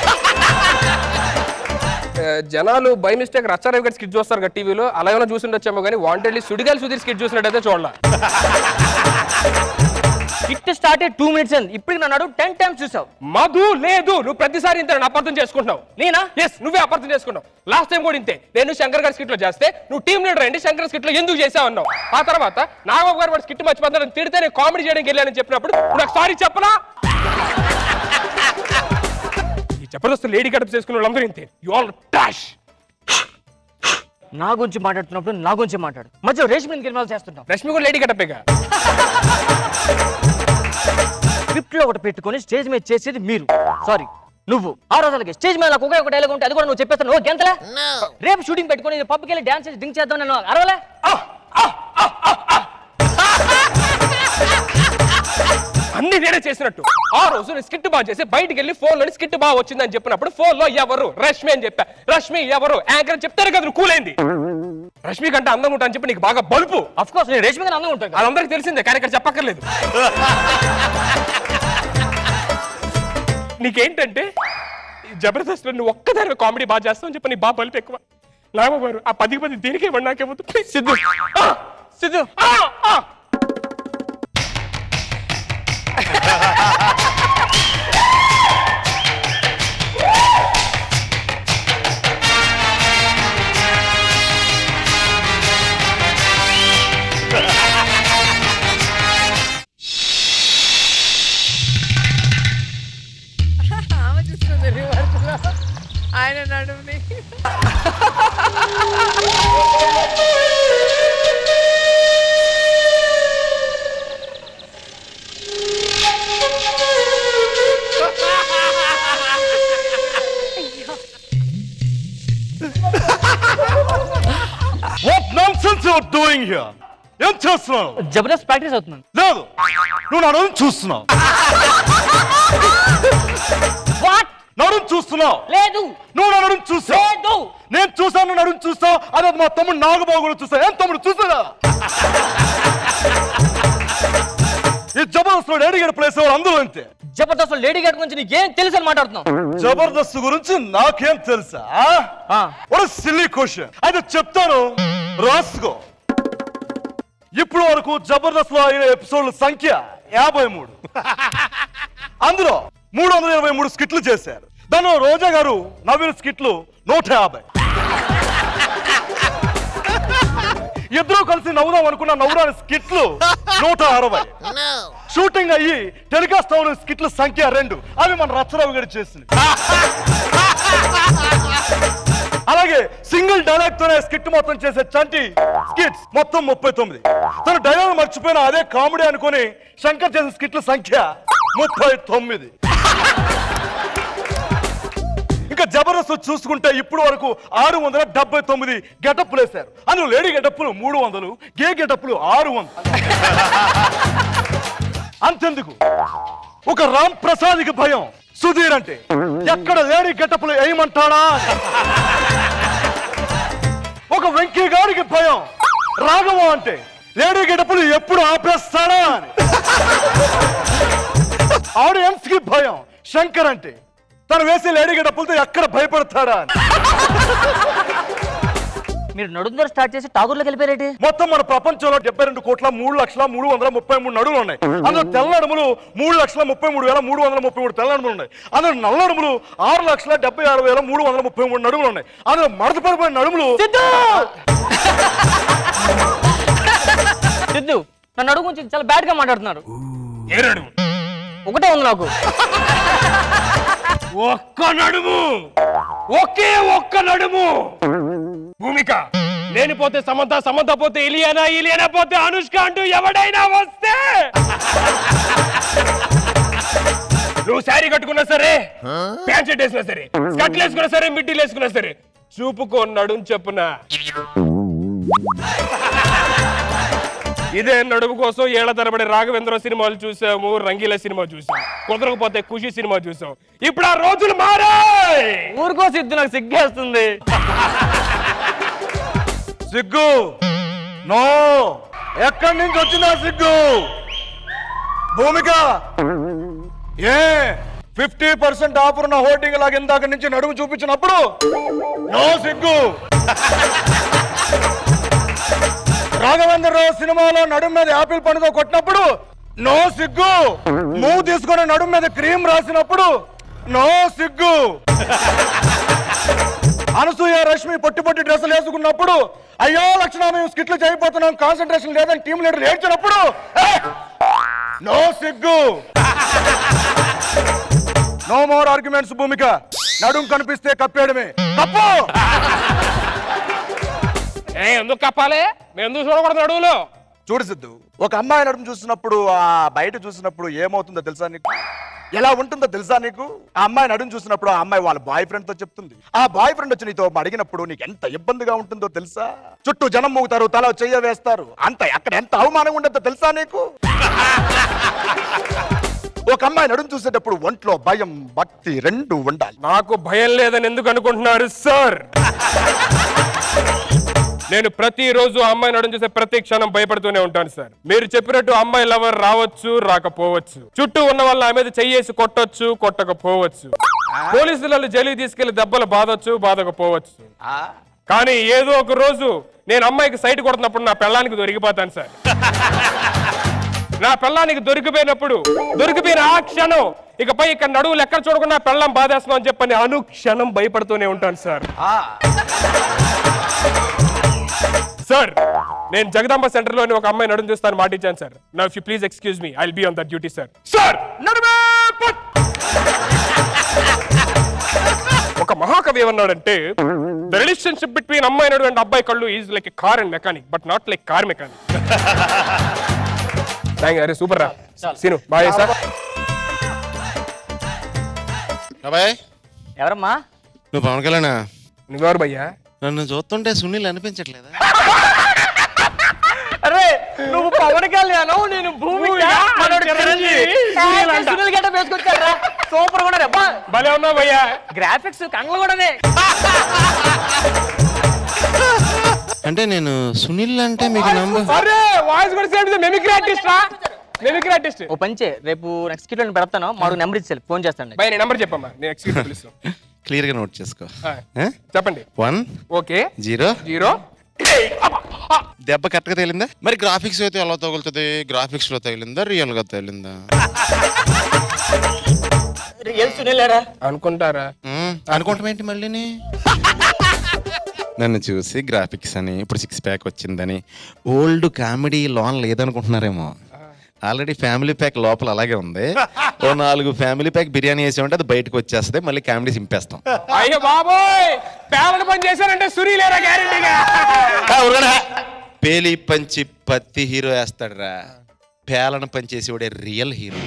జనాలు బై మిస్టేక్ రచ్చారావు గారి స్కిట్ చూస్తారు కదా టీవీలో, అలా ఏమైనా చూసి ఉండొచ్చేమో కానీ వాంటెడ్లీ సుడిగాలి సుధీర్ స్కిట్ చూసినట్టయితే చూడాల. స్కిట్ స్టార్ట్ 2 minutes అండ్ ఇప్పుడు నా నడుము 10 times చూసావు. మధు లేదు, నువ్వు ప్రతిసారి ఇంత అపార్థం చేసుకుంటున్నావు. నేనా? ఎస్, నువ్వే అపార్థం చేసుకున్నావు. లాస్ట్ టైం కూడా ఇంతే. నేను శంకర్ గారి స్కిట్ లో చేస్తే నువ్వు టీం లీడర్ అండి శంకర్ స్కిట్ లో ఎందుకు చేసావు అన్నావు. ఆ తర్వాత నాగబాబు గారు వాడు స్కిట్ మర్చిపోతాడని తిడితే నేను కామెడీ చేయడానికి వెళ్ళానని చెప్పినప్పుడు నాకు సారీ చెప్పనా? ఈ జబర్దస్త్ లేడీ గడప చేసుకున్న వాళ్ళందరూ ఇంతే. You all trash. నా గురించి మాట్లాడుతున్నప్పుడు నా గురించి మాట్లాడు. మధ్య రేష్మిని గిరిమాలు చేస్తుంటాం. రష్మి కూడా లేడీ గడపేగా. స్క్రిప్ట్ లో ఒకటి పెట్టుకొని స్టేజ్ మీద చేసేది మీరు. సారీ, నువ్వు. ఆ రోజులకి స్టేజ్ మీద నాకు ఒక డైలాగ్ ఉంటే అది కూడా నువ్వు చెప్పేస్తాను. ఓ గంటలా రేపు షూటింగ్ పెట్టుకొని పబ్కి వెళ్ళి డాన్స్ చేసి డ్రింక్ చేద్దాం. నేను అరవలే. అన్ని నేనే చేసినట్టు. ఆ రోజు నేను స్కిట్ బాగా చేసి బయటికి వెళ్ళి ఫోన్ లో స్కిట్ బాగా వచ్చిందని చెప్పినప్పుడు ఫోన్ లో ఎవరు రష్మి అని చెప్పా. రష్మి ఎవరు యాంకర్ అని చెప్తారు కదా, కూలైంది. రష్మి కంటే అందంగా ఉంటా అని చెప్పి నీకు బాగా బలుపు. అఫ్ కోర్స్ నేను రేష్మి కంటే అందంగా ఉంటాను. వాళ్ళందరికీ తెలిసిందే కానీ ఇక్కడ చెప్పక్కర్లేదు. నీకేంటంటే జబర్దస్త్ లో నువ్వు ఒక్కదాని కామెడీ బాగా చేస్తావు అని చెప్పి నీ బాగా బలుపు ఎక్కువ. నాగబాబు గారు ఆ 10కి 10 దీనికే ఇవ్వండి, నాకేమవుతుంది. సిద్ధు సిద్ధు ఆయన నడుముని What nonsense you are doing here? ఏం చేస్తున్నావు? జబర్దస్త్ ప్రాక్టీస్ అవుతున్నాను. లేదు, నువ్వు నా నడుము చూస్తున్నావు. నడుము చూస్తున్నావు. లేదు, నువ్వు నా నడుము చూసావు. లేదు, నేను చూసాను. నడుము చూస్తావు. అదే మా తమ్ముడు నాగబాబు కూడా చూస్తావు. ఏం తమ్ముడు చూసారా? ఈ జబర్దస్త్ లో లేడీ గేట్ ప్లేస్ అందరూ అంతే. జబర్దస్త్ లో లేడీ గేట్ గురించి నీకేం తెలుసు అని మాట్లాడుతున్నావు? జబర్దస్త్ గురించి నాకేం తెలుసా? Silly question. అయితే చెప్తాను, రాసుకో. ఇప్పుడు వరకు జబర్దస్త్ లో అయిన ఎపిసోడ్ల సంఖ్య 53. అందులో 323 స్కిట్లు చేశారు. దానిలో రోజా గారు నవ్విన స్కిట్లు 150. ఇద్దరు కలిసి నవ్వుదాం అనుకున్న నవ్వురాని స్కిట్లు 160. షూటింగ్ అయ్యి టెలికాస్ట్ అవున స్కిట్ల సంఖ్య 2. అవి మన రచ్చరావు గారు చేసింది. అలాగే సింగిల్ డైలాగ్ తోనే స్కిట్ మొత్తం చేసే చంటి స్కిట్స్ మొత్తం 39. తన డైలాగ్ మర్చిపోయిన అదే కామెడీ అనుకుని శంకర్ చేసిన స్కిట్ల సంఖ్య 39. ఇంకా జబర్దస్త్ చూసుకుంటే ఇప్పుడు వరకు 679 గెటప్లు వేశారు. అందులో లేడీ గెటప్లు 300, గే గెటప్లు 600. అంతెందుకు, ఒక రామ్ ప్రసాద్కి భయం సుధీర్ అంటే ఎక్కడ లేడీ గెటప్లు వేయమంటాడా. ఒక వెంకీ గారికి భయం రాఘవ అంటే లేడీ గెటప్లు ఎప్పుడు ఆపేస్తాడా అని. ఆడియన్స్ కి భయం శంకర్ అంటే తను వేసే లేడీ గెటప్లతో ఎక్కడ భయపడతాడా అని. మీరు నడుందర స్టార్ట్ చేసి టాగూర్లోకి వెళ్ళిపోయారేంటి? మొత్తం మన ప్రపంచంలో 72,03,333 నడుములు ఉన్నాయి. అందులో తెల్ల నడుములు 3,33,333 తెల్ల నడుములు ఉన్నాయి. అందులో నల్ల నడుములు 6,76,333 నడుములు ఉన్నాయి. అందులో మడత పడిపోయిన నడుములు సిద్ధు నా నడుము గురించి చాలా బ్యాడ్ గా మాట్లాడుతున్నారు. ఏ నడుము? ఒకటే ఉంది నాకు. ఒక్క నడుము, ఒకే ఒక్క నడుము. భూమిక నేను పోతే సమంత, సమంత పోతే ఇలియానా, ఇలియానా పోతే అనుష్క అంటూ ఎవడైనా వస్తే నువ్వు శారీ కట్టుకున్నా సరే, ప్యాంట్ షర్ట్ వేసినా సరే, స్కర్ట్లు వేసుకున్నా సరే, మిడ్డీలు వేసుకున్నా సరే, చూపుకో నడుము చెప్పున. ఇదే నడుము కోసం ఏళ్ల తరబడి రాఘవేంద్ర సినిమాలు చూసాము, రంగీల సినిమా చూసాము, కుదరకపోతే ఖుషి సినిమా చూసాం. ఇప్పుడు ఆ రోజులు మారాయి. ఊరుకో సిద్ధు, నాకు సిగ్గేస్తుంది. సిగ్గు నో, ఎక్కడి నుంచి వచ్చిందా సిగ్గు? భూమిక ఏ 50% ఆఫర్ ఉన్న హోర్డింగ్ లాగా ఇందాక నుంచి నడుము చూపించినప్పుడు నో సిగ్గు. రాఘవేంద్రరావు సినిమాలో నడుము మీద యాపిల్ పండుగ కొట్టినప్పుడు నో సిగ్గు. మూవ్ తీసుకుని నడుము మీద క్రీమ్ రాసినప్పుడు నో సిగ్గు. అనసూయ రష్మి పొట్టి పొట్టి డ్రెస్సులు వేసుకున్నప్పుడు అయ్యో లక్షణ మేము స్కిట్లు చేయబోతున్నాం, కాన్సన్ట్రేషన్ లేదని టీం లీడర్ ఏడ్చినప్పుడు నో సిగ్గు. నో మోర్ ఆర్గ్యుమెంట్స్ భూమిక. నడుము కనిపిస్తే కప్పేయడమే. కప్పు. ఎందుకు కప్పాలి? మేము ఎందుకు చూడకూడదు నడువులో? చూడు సిద్ధు, ఒక అమ్మాయి నడుము చూసినప్పుడు ఆ బయట చూసినప్పుడు ఏమవుతుందో తెలుసా నీకు? ఎలా ఉంటుందో తెలుసా నీకు? ఆ అమ్మాయి నడుము చూసినప్పుడు ఆ అమ్మాయి వాళ్ళ బాయ్ ఫ్రెండ్ తో చెప్తుంది. ఆ బాయ్ ఫ్రెండ్ వచ్చి నీతో అడిగినప్పుడు నీకు ఎంత ఇబ్బందిగా ఉంటుందో తెలుసా? చుట్టూ జనం మూగుతారు, తల చెయ్య వేస్తారు, అంత అక్కడ ఎంత అవమానంగా ఉండదో తెలుసా నీకు? ఒక అమ్మాయి నడుము చూసేటప్పుడు ఒంట్లో భయం భక్తి రెండు ఉండాలి. నాకు భయం లేదని ఎందుకు అనుకుంటున్నారు సార్? నేను ప్రతిరోజు అమ్మాయి నడుము చూసే ప్రతి క్షణం భయపడుతూనే ఉంటాను సార్. మీరు చెప్పినట్టు అమ్మాయి లవర్ రావచ్చు, రాకపోవచ్చు, చుట్టూ ఉన్న వాళ్ళ మీద చెయ్యేసి కొట్టొచ్చు, కొట్టకపోవచ్చు, పోలీసులను జైలుకి తీసుకెళ్లి దెబ్బలు బాధొచ్చు, బాధకపోవచ్చు. కానీ ఏదో ఒక రోజు నేను అమ్మాయికి సైట్ కొడుతున్నప్పుడు నా పెళ్ళానికి దొరికిపోతాను సార్. నా పెళ్ళానికి దొరికిపోయినప్పుడు, దొరికిపోయిన ఆ క్షణం ఇకపై ఇక్కడ నడువులు ఎక్కడ చూడకుండా పెళ్ళం బాధేస్తున్నాం అని చెప్పని అనుక్షణం భయపడుతూనే ఉంటాను సార్. సార్ నేను జగదాంబ సెంటర్ లోని ఒక అమ్మాయి నడుము చూస్తాను మాట ఇచ్చాను sir. Now if you please excuse me, I will be on that duty sir. Sir ఒక మహాకవి ఏమన్నాడంటే, ద రిలేషన్షిప్ బిట్వీన్ అమ్మాయి నడుము అండ్ అబ్బాయి కళ్ళు is like a car and mechanic but not like car mechanic. అరే సూపర్ రా Seenu. Bye sir. ఎవరమ్మా? నువ్వు పవన్ కళ్యాణా? నువ్వెవరు భయ్యా? నన్ను చూస్తుంటే సునీల్ అనిపించట్లేదా? అరే నువ్వు పవన్ కళ్యాణ్, నేను భూమిక. సూపర్ కూడా భలే ఉన్నావు భయ్యా. గ్రాఫిక్స్ కళ్ళు కూడానే. అంటే నేను సునీల్ అంటే మీకు నంబర్. అరే వాయిస్ కూడా సేమ్ మిమిక్రీ ఆర్టిస్ట్ రా. Mimicry artist. ఓ పంచే, రేపు నెక్స్ట్ కిట్ లో పెడతాను, మాకు నెంబర్ ఇచ్చేయాలి, ఫోన్ చేస్తాను. భయ్య నీ నెంబర్ చెప్పమ్మా, నేను నెక్స్ట్ కిట్ పిలుస్తాను. క్లియర్ గా నోట్ చేసుకో. చెప్పండి. 1 ఓకే 0 0. దెబ్బ కరెక్ట్ గా తగిలిందా? మరి గ్రాఫిక్స్ అయితే ఎలా తగులుతుంది? గ్రాఫిక్స్ లో తగిలిందా, రియల్ గా తగిలిందా? అనుకుంటారా? అనుకుంటామేంటి మళ్ళీని? నన్ను చూసి గ్రాఫిక్స్ అని, ఇప్పుడు 6 ప్యాక్ వచ్చిందని, ఓల్డ్ కామెడీ లోన్ లేదనుకుంటున్నారేమో. ఆల్రెడీ ఫ్యామిలీ ప్యాక్ లోపల అలాగే ఉంది. ఓ 4 ఫ్యామిలీ ప్యాక్ బిర్యానీ వేసామంటే అది బయటకు వచ్చేస్తుంది, మళ్ళీ కామెడీ సింపేస్తాం. అయ్యో బాబోయ్, పేలన పని చేశానంటే సునీలేరా గ్యారెంటీగా. పేలి పంచి పత్తి హీరో వేస్తాడు రా, పేలన పని చేసేవాడే రియల్ హీరో.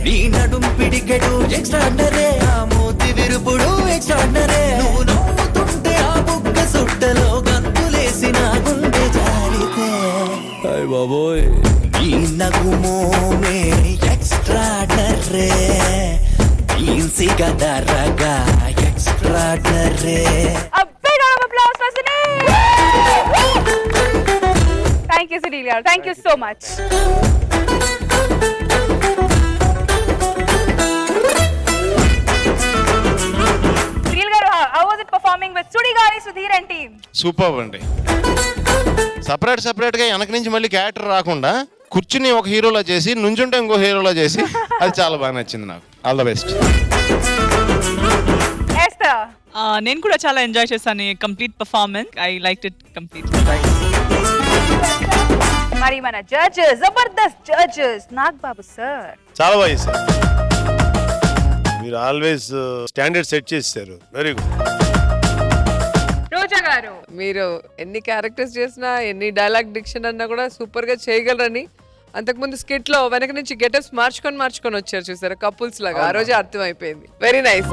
నీ నడుం పిడికెడు ఎక్స్ట్రాడనరీ, ఆ మూతి విరుపుడు ఎక్స్ట్రాడనరీ, నువ్వు నవ్వుతుంటే ఆ బుగ్గ సుట్టలో గంతులేసి నా గుండె జారితే బాబోయ్ ఈ నగుమో మే ఎక్స్ట్రాడనరీ ఈన్సీ గదరగా extraordinary. A big round of applause for Sunil. Thank you, Sunil garu. Thank you so much. Sunil garu, how was it performing with Sudi Gari, Sudhir and team? Super అండి. సపరేట్ గా వెనక నుంచి మళ్ళీ character రాకుండా కూర్చుని ఒక హీరోలా చేసి నుంచుంటే ఇంకో హీరోలా చేసి అది చాలా బాగా నచ్చింది నాకు. All the best. నేను కూడా చాలా ఎంజాయ్ చేశాను complete performance. I like it complete. మరి మన judges Jabardasth judges Nag Babu sir చాలా బాగా చేశారు. మీరు ఆల్వేస్ స్టాండర్డ్ సెట్ చేశారు. Very good. రోజా గారు, మీరు ఎన్ని క్యారెక్టర్స్ చేసినా ఎన్ని డైలాగ్ డిక్షన్ అన్నా కూడా సూపర్ గా చేయగలరని అంతకుముందు స్కిట్ లో వెనక నుంచి గెటప్స్ మార్చుకొని వచ్చారు చూసారా, కపుల్స్ లాగా. ఆ రోజే అర్థమైపోయింది. Very nice.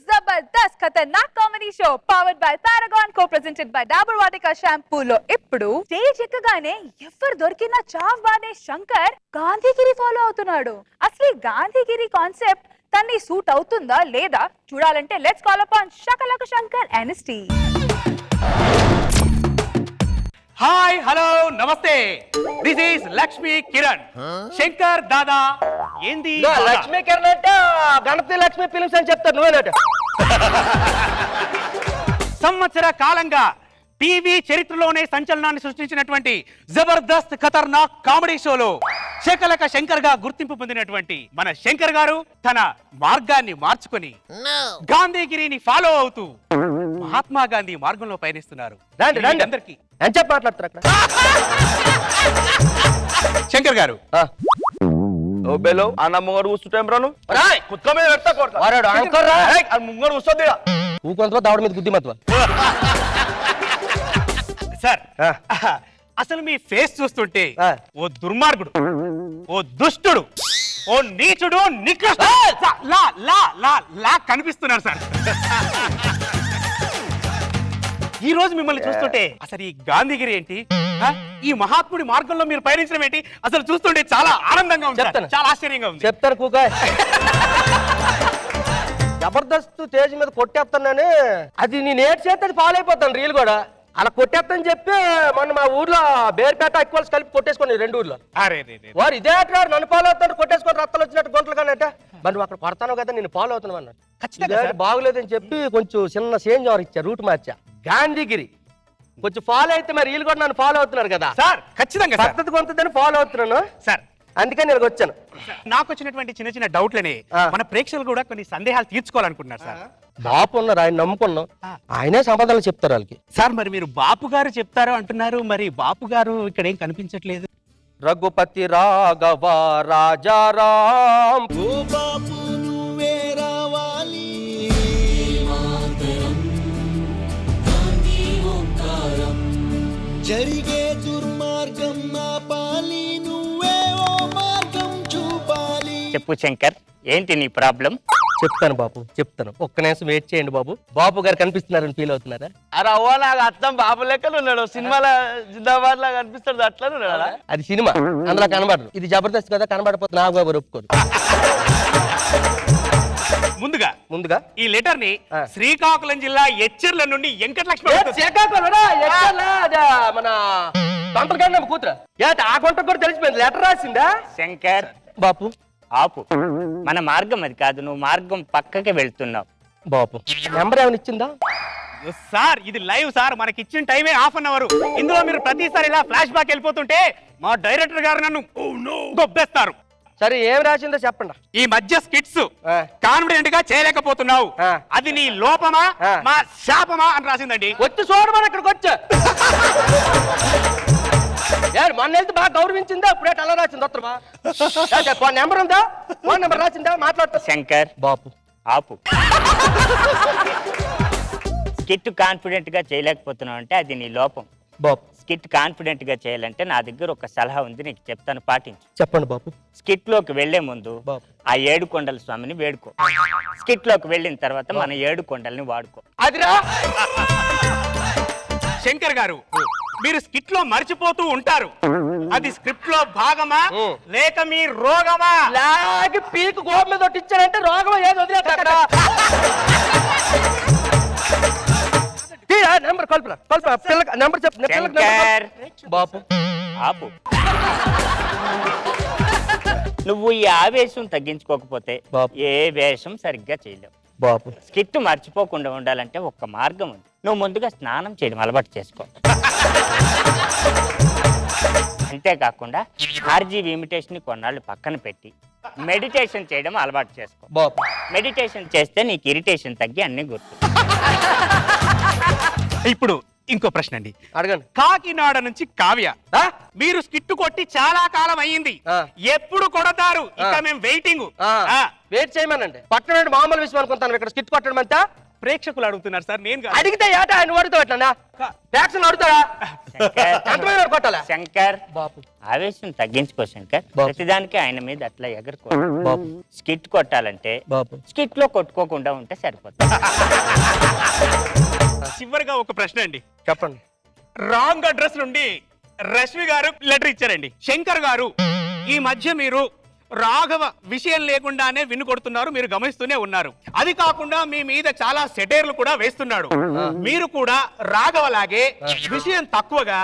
Jabardasth Khatarnak comedy show powered by Paragon, co presented by Dabur Vatika shampoo లో ఇప్పుడు స్టేజ్ ఎక్కగానే ఎవరు దొరికినా చావ్ బానే శంకర్ గాంధీగిరి ఫాలో అవుతున్నాడు. అసలు ఈ గాంధీగిరి కాన్సెప్ట్ తన్ని సూట్ అవుతుందా లేదా చూడాలంటే let's call upon Shakalaka Shankar ఎన్ఎస్టీ. Hi, hello, namaste. This is Lakshmi Kiran. Shankar Dada ఏంది లక్ష్మీ కిరణ్ అంటే గణపతి లక్ష్మీ ఫిలిమ్స్ అని చెప్తారు నువ్వేనట. సంవత్సర కాలంగా టీవీ చరిత్రలోనే సంచలనాన్ని సృష్టించినటువంటి జబర్దస్త్ ఖతర్నాక్ కామెడీ షోలో శకలక శంకర్ గా గుర్తింపు పొందినటువంటి మన శంకర్ గారు తన మార్గాన్ని మార్చుకొని గాంధీగిరిని ఫాలో అవుతూ మహాత్మా గాంధీ మార్గంలో పయనిస్తున్నారు. అందరికీ అని చెప్పి మాట్లాడతారు అక్కడ. శంకర్ గారు ఓ బెలో అన్న ముంగడు కూర్చుంటాం రాను కుక్క మీద పెడతా ముంగడు కూర్చోద్ది. ఊకొంత దావడ మీద గుద్ది మత్వ. సార్, అసలు మీ ఫేస్ చూస్తుంటే ఓ దుర్మార్గుడు, ఓ దుష్టుడు, ఓ నీచుడు, లా కనిపిస్తున్నారు సార్. ఈ రోజు మిమ్మల్ని చూస్తుంటే అసలు ఈ గాంధీగిరి ఏంటి, ఈ మహాత్ముడి మార్గంలో మీరు పయనించడం ఏంటి, అసలు చూస్తుంటే చాలా ఆనందంగా ఉంది, చాలా ఆశ్చర్యంగా ఉంది. చెప్తాను కూకాయ్. జబర్దస్త్ స్టేజ్ మీద కొట్టేస్తానని అది నేను ఏడ్ చేస్తే అది ఫాలో అయిపోతాను. రీల్ కూడా అలా కొట్టేస్తాను చెప్పి మొన్న మా ఊర్లో బేర్పేట ఎక్కువ కలిపి కొట్టేసుకుని 2 ఊర్లో. వారు ఇదే అంటున్నారు, నన్ను ఫాలో అవుతాను, కొట్టేసుకొని రక్తాలు వచ్చినట్టు గొంటలు కానీ అంటే మరి నువ్వు అక్కడ కొడతాను కదా, నేను ఫాలో అవుతున్నావు అన్నాడు. ఖచ్చితంగా బాగులేదని చెప్పి కొంచెం చిన్న చేంజ్ ఎవరు ఇచ్చా, రూట్ మార్చా. గాంధీగిరి కొంచెం ఫాలో అయితే మరి వీళ్ళు కూడా నన్ను ఫాలో అవుతున్నారు కదా సార్. ఖచ్చితంగా పద్ధతి కొంతదని ఫాలో అవుతున్నాను సార్. అందుకని నేను వచ్చాను. నాకు వచ్చినటువంటి చిన్న డౌట్లని మన ప్రేక్షకులు కూడా కొన్ని సందేహాలు తీర్చుకోవాలనుకుంటున్నారు సార్. బాపు ఉన్నారు, ఆయన నమ్ముకున్నాం, ఆయనే సమాధానం చెప్తారు వాళ్ళకి. సార్, మరి మీరు బాపు గారు చెప్తారు అంటున్నారు, మరి బాపు గారు ఇక్కడ ఏం కనిపించట్లేదు. రఘుపతి రాఘవ రాజారాం జరిగే దుర్మార్గం ఆపాలి, నువ్వే ఓ మార్గం చూపాలి. చెప్పు శంకర్, ఏంటి నీ ప్రాబ్లం? చెప్తాను బాబు, చెప్తాను. ఒక్క నిమిషం వెయిట్ చేయండి బాబు. బాబు గారు కనిపిస్తున్నారని ఫీల్ అవుతున్నారా? అరే అవ్వ, నాకు అర్థం బాబు లెక్కలు ఉన్నాడు. సినిమాలో జిందాబాద్ లాగా కనిపిస్తాడు, అట్లా ఉన్నాడా? అది సినిమా, అందులో కనబడరు. ఇది జబర్దస్త్ కదా, కనబడపోతే నాకు బాబు ఒప్పుకోరు. ముందుగా ఈ లెటర్ ని శ్రీకాకుళం జిల్లా ఎచ్చెర్ల నుండి వెంకటలక్ష్మి మన తొంటరిగా కూతురు ఆ కొంట కూడా తెలిసిపోయింది. లెటర్ రాసిందా? శంకర్ బాపు ఆపు, మన మార్గం అది కాదు, నువ్వు మార్గం పక్కకి వెళ్తున్నావు. బాపు నెంబర్ ఏమైనా ఇచ్చిందా? సార్, ఇది లైవ్ సార్, మనకి ఇచ్చిన టైమే ½ అన్ అవర్. ఇందులో మీరు ప్రతిసారి ఇలా ఫ్లాష్ బ్యాక్ వెళ్ళిపోతుంటే మా డైరెక్టర్ గారు నన్ను గొబ్బేస్తారు. సరే, ఏం రాసిందో చెప్పండి. ఈ మధ్య స్కిట్స్ కాన్ఫిడెంట్ గా చేయలేకపోతున్నావు, అది నీ లోపమా మా శాపమా అని రాసిందండి. వచ్చి చూడమని ఇక్కడికి వచ్చా. మొన్న వెళ్తే బాగా గౌరవించిందా, ఇప్పుడే అలా రాసింది. వస్తామా ఫోన్ నెంబర్ ఉందా? ఫోన్ నెంబర్ రాసిందా? మాట్లాడుతా. శంకర్ బాపు ఆపు. స్కిట్ కాన్ఫిడెంట్ గా చేయలేకపోతున్నావు అంటే అది నీ లోపం. బాపు స్కిట్ కాన్ఫిడెంట్ గా చేయాలంటే నా దగ్గర ఒక సలహా ఉంది, నీకు చెప్తాను, పాటించు. చెప్పండి బాపు. స్కిట్ లోకి వెళ్లే ముందు ఆ 7 కొండల స్వామిని వేడుకో. స్కిట్ లోకి వెళ్ళిన తర్వాత మన 7 కొండల్ని వాడుకో. అదిరా శంకర్ గారు, మీరు స్కిట్ లో మర్చిపోతూ ఉంటారు. అది స్క్రిప్ట్ లో భాగమా లేక మీ రోగమా? లాగి పీక్ గోడ మీద ఇచ్చారంటే రోగమా ఏది వదిలేస్తాడా? నెంబర్ కల్పన పిల్లకి నెంబర్ చెప్పు. బాపు ఆపు. నువ్వు ఈ ఆవేశం తగ్గించుకోకపోతే ఏ వేషం సరిగ్గా చేయలేవు బాపు. స్కిట్ మర్చిపోకుండా ఉండాలంటే ఒక్క మార్గం ఉంది. నువ్వు ముందుగా స్నానం చేయడం అలవాటు చేసుకో. అంతేకాకుండా ఆర్జీవి ఇమిటేషన్ కొన్నాళ్ళు పక్కన పెట్టి మెడిటేషన్ చేయడం అలవాటు చేసుకో. మెడిటేషన్ చేస్తే నీకు ఇరిటేషన్ తగ్గి అన్ని గుర్తు. ఇప్పుడు ఇంకో ప్రశ్న అండి, అడగండి. కాకినాడ నుంచి కావ్య, మీరు స్కిట్ కొట్టి చాలా కాలం అయ్యింది, ఎప్పుడు కొడతారు? ఇక మేము వెయిటింగ్. వెయిట్ చేయమనండి. పట్టణం మామూలు విషయం అనుకుంటాను, ఇక్కడ స్కిట్ కొట్టడం అంతా ప్రేక్షకులు అడుగుతున్నారు సార్, నేను అడిగితే ఏట ఆయన అడుగుతావు ఎట్లా ప్రేక్షకులు అడుగుతారా? శంకర్ ఆవేశం తగ్గించుకో శంకర్. ప్రతిదానికి ఆయన మీద అట్లా ఎగరుకో. స్కిట్ కొట్టాలంటే స్కిట్ లో కొట్టుకోకుండా ఉంటే సరిపోతుంది. చివరిగా ఒక ప్రశ్న అండి, చెప్పండి. రాంగ్ అడ్రస్ నుండి రష్మి గారు లెటర్ ఇచ్చారండి. శంకర్ గారు, ఈ మధ్య మీరు రాఘవ విషయం లేకుండానే విన్ను కొడుతున్నారు, మీరు గమనిస్తూనే ఉన్నారు. అది కాకుండా మీ మీద చాలా సెటైర్లు కూడా వేస్తున్నాడు. మీరు కూడా రాఘవలాగే విషయం తక్కువగా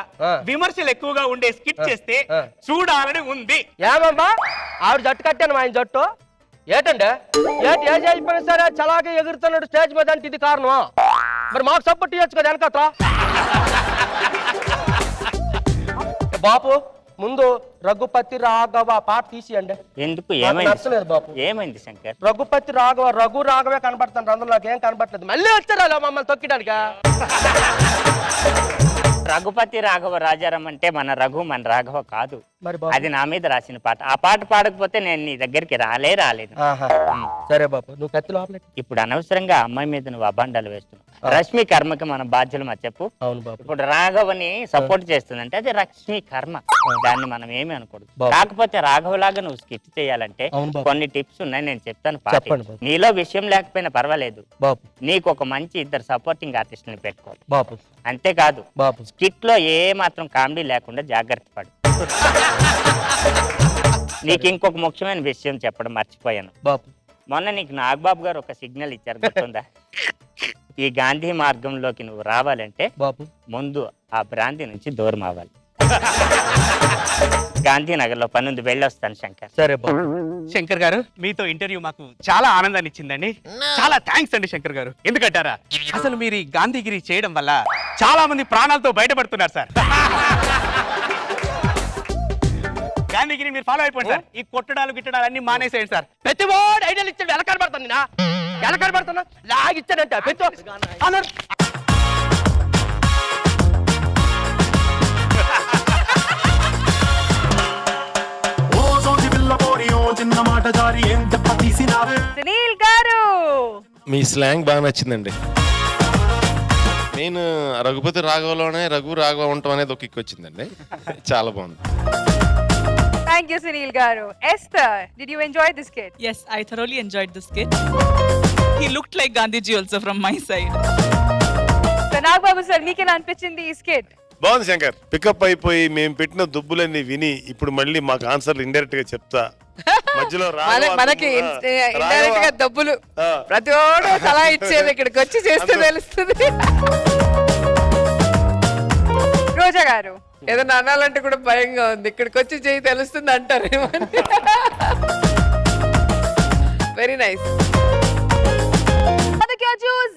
విమర్శలు ఎక్కువగా ఉండే స్కిట్ చేస్తే చూడాలని ఉంది. ఏమమ్మా ఆవిడ జట్టు కట్టాను ఆయన జట్టు ఏటండి ఏ అయిపోయినా సరే చలాగా ఎగురుతున్నాడు స్టేజ్ మీద అంటే ఇది కారణమా? మరి మాకు సపోర్ట్ చేయొచ్చు కదా వెనకత్రా. బాపు ముందు రఘుపతి రాఘవ పాట తీసియండి. ఎందుకు నచ్చలేదు బాపు. ఏమైంది శంకర్? రఘుపతి రాఘవ రాఘవే కనబడుతుంది, అందులో నాకేం కనబడలేదు. మళ్ళీ వచ్చారా మమ్మల్ని తొక్కిడానికి? రఘుపతి రాఘవ రాజారాం అంటే మన రఘు మన రాఘవ కాదు. అది నా మీద రాసిన పాట. ఆ పాట పాడకపోతే నేను నీ దగ్గరికి రాలేదు. సరే బాబు, నువ్వు కత్తి లోపల. ఇప్పుడు అనవసరంగా అమ్మాయి మీద నువ్వు అభాండాలు వేస్తున్నావు. రష్మి కర్మకి మన బాధ్యులు మా చెప్పు. అవును బాబు. ఇప్పుడు రాఘవని సపోర్ట్ చేస్తుందంటే అది రష్మి కర్మ, దాన్ని మనం ఏమి అనకూడదు. కాకపోతే రాఘవలాగా నువ్వు స్కిట్ చేయాలంటే కొన్ని టిప్స్ ఉన్నాయి, నేను చెప్తాను. నీలో విషయం లేకపోయినా పర్వాలేదు, నీకు ఒక మంచి ఇద్దరు సపోర్టింగ్ ఆర్టిస్టుని పెట్టుకోవాలి బాబు. అంతేకాదు స్కిట్ లో ఏ మాత్రం కామెడీ లేకుండా జాగ్రత్త పడు. నీకు ఇంకొక ముఖ్యమైన విషయం చెప్పడం మర్చిపోయాను బాబు. మొన్న నీకు నాగబాబు గారు ఒక సిగ్నల్ ఇచ్చారు, గుర్తుందా? ఈ గాంధీ మార్గంలోకి నువ్వు రావాలంటే బాబు ముందు ఆ భ్రాంతి నుంచి దూరం అవ్వాలి. గాంధీనగర్ లో పనుంది, వెళ్ళొస్తాను శంకర్. సరే బాబు. శంకర్ గారు, మీతో ఇంటర్వ్యూ మాకు చాలా ఆనందాన్ని ఇచ్చిందండి. చాలా థ్యాంక్స్ అండి శంకర్ గారు. ఎందుకంటారా, అసలు మీరు ఈ గాంధీగిరి చేయడం వల్ల చాలా మంది ప్రాణాలతో బయటపడుతున్నారు సార్. గాంధీగిరి మీరు ఫాలో అయిపోండి సార్. ఈ కొట్టడాలు గిట్టడాలు అన్ని మానేసేయండి సార్. ప్రతి వాడు ఐడియాలు ఇచ్చాడు, ఎలా కనబడతాను ఎలా కనబడుతున్నా లాగిచ్చాడంట ప్రతి అన్నారు. సునీల్ గారు, మీ స్లాంగ్ బాగా నచ్చిందండి. నేను రఘుపతి రాఘవలోనే రఘు రాఘవ ఉండటం అనేది ఒక కిక్ వచ్చిందండి. చాలా బాగుంది. Thank you, Sunil Garu. Esther, did you enjoy this skit? Yes, I thoroughly enjoyed this skit. He looked like Gandhiji also from my side. So, Nagbabu sir, meekena anpichindi ఈ skit? బాగుంది Shankar. Pickup అయిపోయి మేము పెట్టిన దుబ్బులన్నీ విని ఇప్పుడు మళ్ళీ మాకు ఆన్సర్లు ఇండైరెక్ట్ గా చెప్తా. మధ్యలో మనకి ఇండైరెక్ట్ గా డబ్బులు ప్రతి ఒక్కడు సలహా ఇచ్చేది, ఇక్కడికి వచ్చి చేస్తే తెలుస్తుంది. రోజా గారు, ఏదైనా అనాలంటే కూడా భయంగా ఉంది, ఇక్కడికి వచ్చి చేయి తెలుస్తుంది అంటారేమో. Very nice.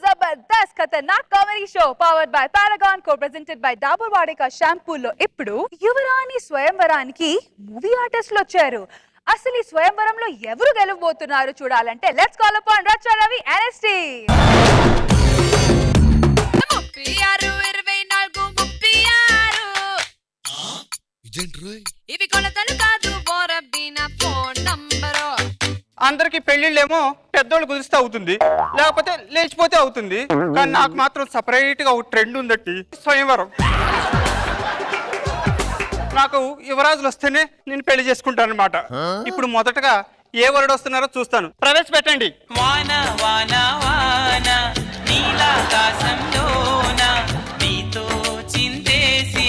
Jabardasth Khatarnak comedy show powered by Paragon, co-presented by Dabur Vatika షాంపూలో ఇప్పుడు యువరాణి స్వయంవరానికి మూవీ ఆర్టిస్టులు వచ్చారు. అసలు ఈ స్వయంవరంలో ఎవరు గెలవబోతున్నారు చూడాలంటే let's call upon Racha Ravi ఎన్ఎస్టీ. ఇవి కొలతలు కాదు, బోరబ్బిన ఫోన్ నంబరు. అందరికి పెళ్లిళ్ళేమో పెద్దోళ్ళు కుదిస్తే అవుతుంది, లేకపోతే లేచిపోతే అవుతుంది. కానీ నాకు మాత్రం సపరేట్ గా ఒక ట్రెండ్ ఉందట్టి, స్వయంవరం. నాకు యువరాజులు వస్తేనే నేను పెళ్లి చేసుకుంటాను అనమాట. ఇప్పుడు మొదటగా ఏ వరుడు వస్తున్నారో చూస్తాను, ప్రవేశపెట్టండి. వాన వాన వాన నీలాకాశంలోన నీతో చిందేసి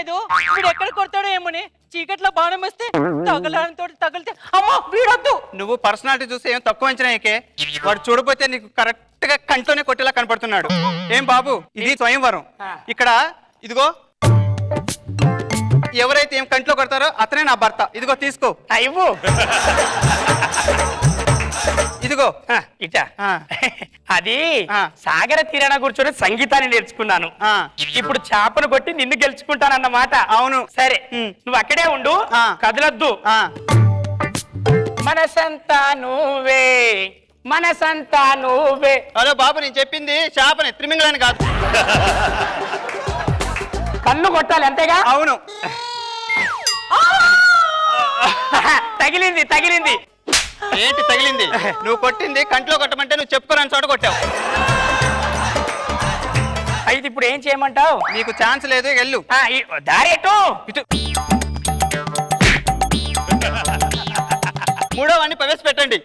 లేదు వీడు ఎక్కడ కొడతాడో ఏమోని చీకట్లో బాణం వస్తే తగలడంతో తగిలితే అమ్మో వీడొద్దు. నువ్వు పర్సనాలిటీ చూస్తే ఏం తక్కువ అంచనా ఏకే వాడు చూడపోతే నీకు కరెక్ట్ గా కంట్లోనే కొట్టేలా కనపడుతున్నాడు. ఏం బాబు ఇది స్వయంవరం. ఇక్కడ ఇదిగో ఎవరైతే ఏం కంట్లో కొడతారో అతనే నా భర్త. ఇదిగో తీసుకో. ఇవ్వు. ఇదిగో ఇటా. అది సాగర తీరాన కూర్చొని సంగీతాన్ని నేర్చుకున్నాను. ఇప్పుడు చేపను కొట్టి నిన్ను గెలుచుకుంటానన్నమాట. అవును. సరే నువ్వు అక్కడే ఉండు, కదలొద్దు. మనసంతా నువ్వే, మనసంతా నువ్వే. హలో బాబు, నేను చెప్పింది చేపని త్రిమింగళాన్ని కాదు. కన్ను కొట్టాలి అంతేగా? అవును. తగిలింది తగిలింది. ఏంటి తగిలింది? నువ్వు కొట్టింది కంట్లో కొట్టమంటే నువ్వు చెప్పుకోరని చోట కొట్టావు. అయితే ఇప్పుడు ఏం చేయమంటావు? నీకు ఛాన్స్ లేదు, వెళ్ళు. దారి ఎటు? ఇటు. మూడో వాడిని ప్రవేశపెట్టండి.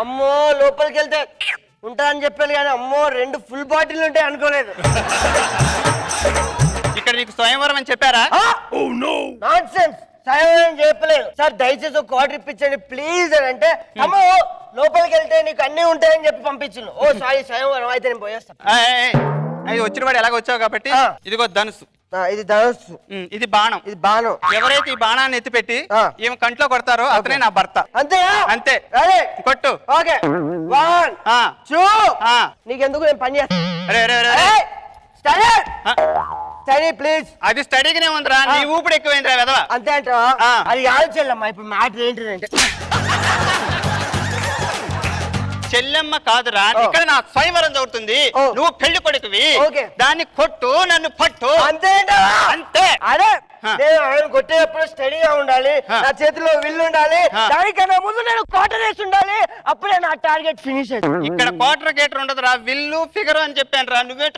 అమ్మో లోపలికి వెళ్తే ఉంటా అని చెప్పాను కానీ అమ్మో 2 ఫుల్ బాటిల్ ఉంటాయి అనుకోలేదు. ఇక్కడ నీకు స్వయంవరం అని చెప్పారా? నాన్సెన్స్, స్వయంవరం చెప్పలేదు సార్. దయచేసి ఒక క్వార్టర్ ఇప్పించండి ప్లీజ్ అని అంటే అమ్మో లోపలికి వెళ్తే నీకు అన్ని ఉంటాయని చెప్పి పంపించు. ఓ సారీ స్వయంవరం అయితే నేను పోయేస్తాను. అది వచ్చిన వాడు ఎలాగ వచ్చావు కాబట్టి ఇదిగో ధనుసు. ఇది ధనుసు. ఇది బాణం. ఇది బాణం. ఎవరైతే ఈ బాణాన్ని ఎత్తిపెట్టి ఏమి కంట్లో కొడతారో అతనే నా భర్త. అంతే అంతే. కొట్టు. ఓకే 1 2. నీకెందుకు నేను పని చేస్తాను. Study please. అది స్టడీగానే ఉందిరా, నీ ఊపిడి ఎక్కువైందిరా వెదవా. అంతే అంటావా? అది ఆలోచనమ్మా. ఇప్పుడు మ్యాటర్ ఏంటిదంటే చెల్లెమ్మ కాదురా, ఇక్కడ నా స్వయంవరం జరుగుతుంది. నువ్వు పెళ్లి కొడుకువి, దాన్ని కొట్టు, నన్ను పట్టు. అంతే అంతే. అదే నేను కొట్టేటప్పుడు స్టడీగా ఉండాలి, నా చేతిలో విల్లు ఉండాలి, దానికన్నా ముందు నేను క్వార్టర్ వేసి ఉండాలి. అప్పుడే నా టార్గెట్ ఫినిష్ అయింది. ఇక్కడ క్వార్టర్ గేటర్ ఉండదురా, విల్లు ఫిగర్ అని చెప్పాను రా. నువ్వే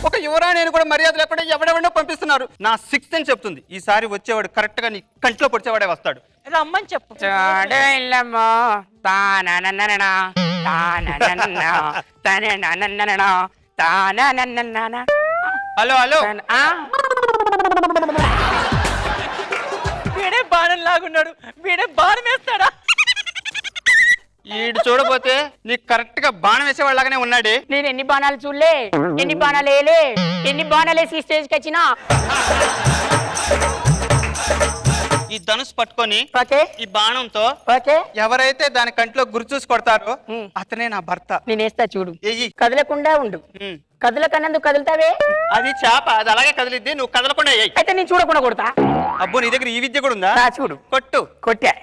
ఒక యువరాణి కూడా మర్యాద లేకుండా ఎవడెవడో పంపిస్తున్నారు. నా 6th అని చెప్తుంది. ఈసారి వచ్చేవాడు కరెక్ట్ గా నీ కంట్లో పొడిచేవాడే వస్తాడు. రమ్మని చెప్పు. Hello hello. వీడే బాణం లాగున్నాడు, వీడే బాణం వేస్తాడా? ఈడు చూడపోతే నీకు కరెక్ట్ గా బాణం వేసేవాళ్ళగానే ఉన్నాడే. నేను ఎన్ని బాణాలు చూడలే, ఎన్ని బాణాలు వేయలే, ఎన్ని బాణాలు వేసి స్టేజ్కి వచ్చినా. ఈ ధనుసు పట్టుకొని ఈ బాణంతో ఎవరైతే దాని కంట్లో గురి చూసి కొడతారో అతనే నా భర్త. నేను వేస్తా చూడు. కదలకుండా ఉండు. కదలకన్నందుకు కదులుతావే. అది చేప, అది అలాగే కదిలిద్ది, నువ్వు కదలకుండా అయితే నేను చూడకుండా కొడతా. అబ్బో నీ దగ్గర ఈ విద్య కూడా ఉందా? చూడు. కొట్టు. కొట్టా.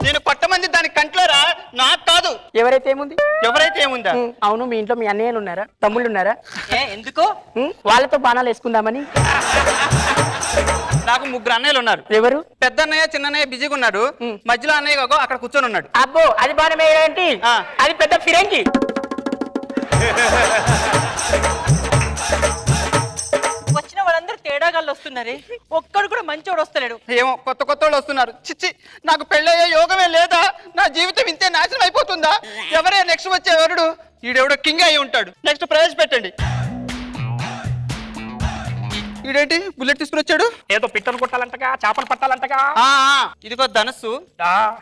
నేను కొట్టమంది దాని కంట్లోరా, నాకు కాదు. ఎవరైతే ఏముంది? ఎవరైతే ఏముందా? అవును, మీ ఇంట్లో మీ అన్నయ్యలు ఉన్నారా, తమ్ముళ్ళు ఉన్నారా? ఎందుకో వాళ్ళతో బాణాలు వేసుకుందామని. నాకు 3 అన్నయ్యలు ఉన్నారు. ఎవరు? పెద్ద అన్నయ్య చిన్న అన్నయ్య బిజీగా ఉన్నాడు, మధ్యలో అన్నయ్య అక్కడ కూర్చొని ఉన్నాడు. అబ్బో అది బాణం ఏంటి? అది పెద్ద ఫిరంగి. వచ్చిన వాళ్ళందరూ తేడాగాళ్ళు వస్తున్నారే, ఒక్కడు కూడా మంచోడు వస్తలేడు. ఏమో కొత్త కొత్త వాళ్ళు వస్తున్నారు. చిచ్చి, నాకు పెళ్ళయ్యే యోగమే లేదా? నా జీవితం ఇంతే నాశనం అయిపోతుందా? ఎవరే నెక్స్ట్ వచ్చే వరుడు? ఈడెవడో కింగ్ అయి ఉంటాడు. నెక్స్ట్ ప్రవేశపెట్టండి. ఈడేంటి బుల్లెట్ తీసుకుని వచ్చాడు? ఏదో పిట్టలు కొట్టాలంటగా, చేపలు పట్టాలంటగా. ఇదిగో ధనస్సు,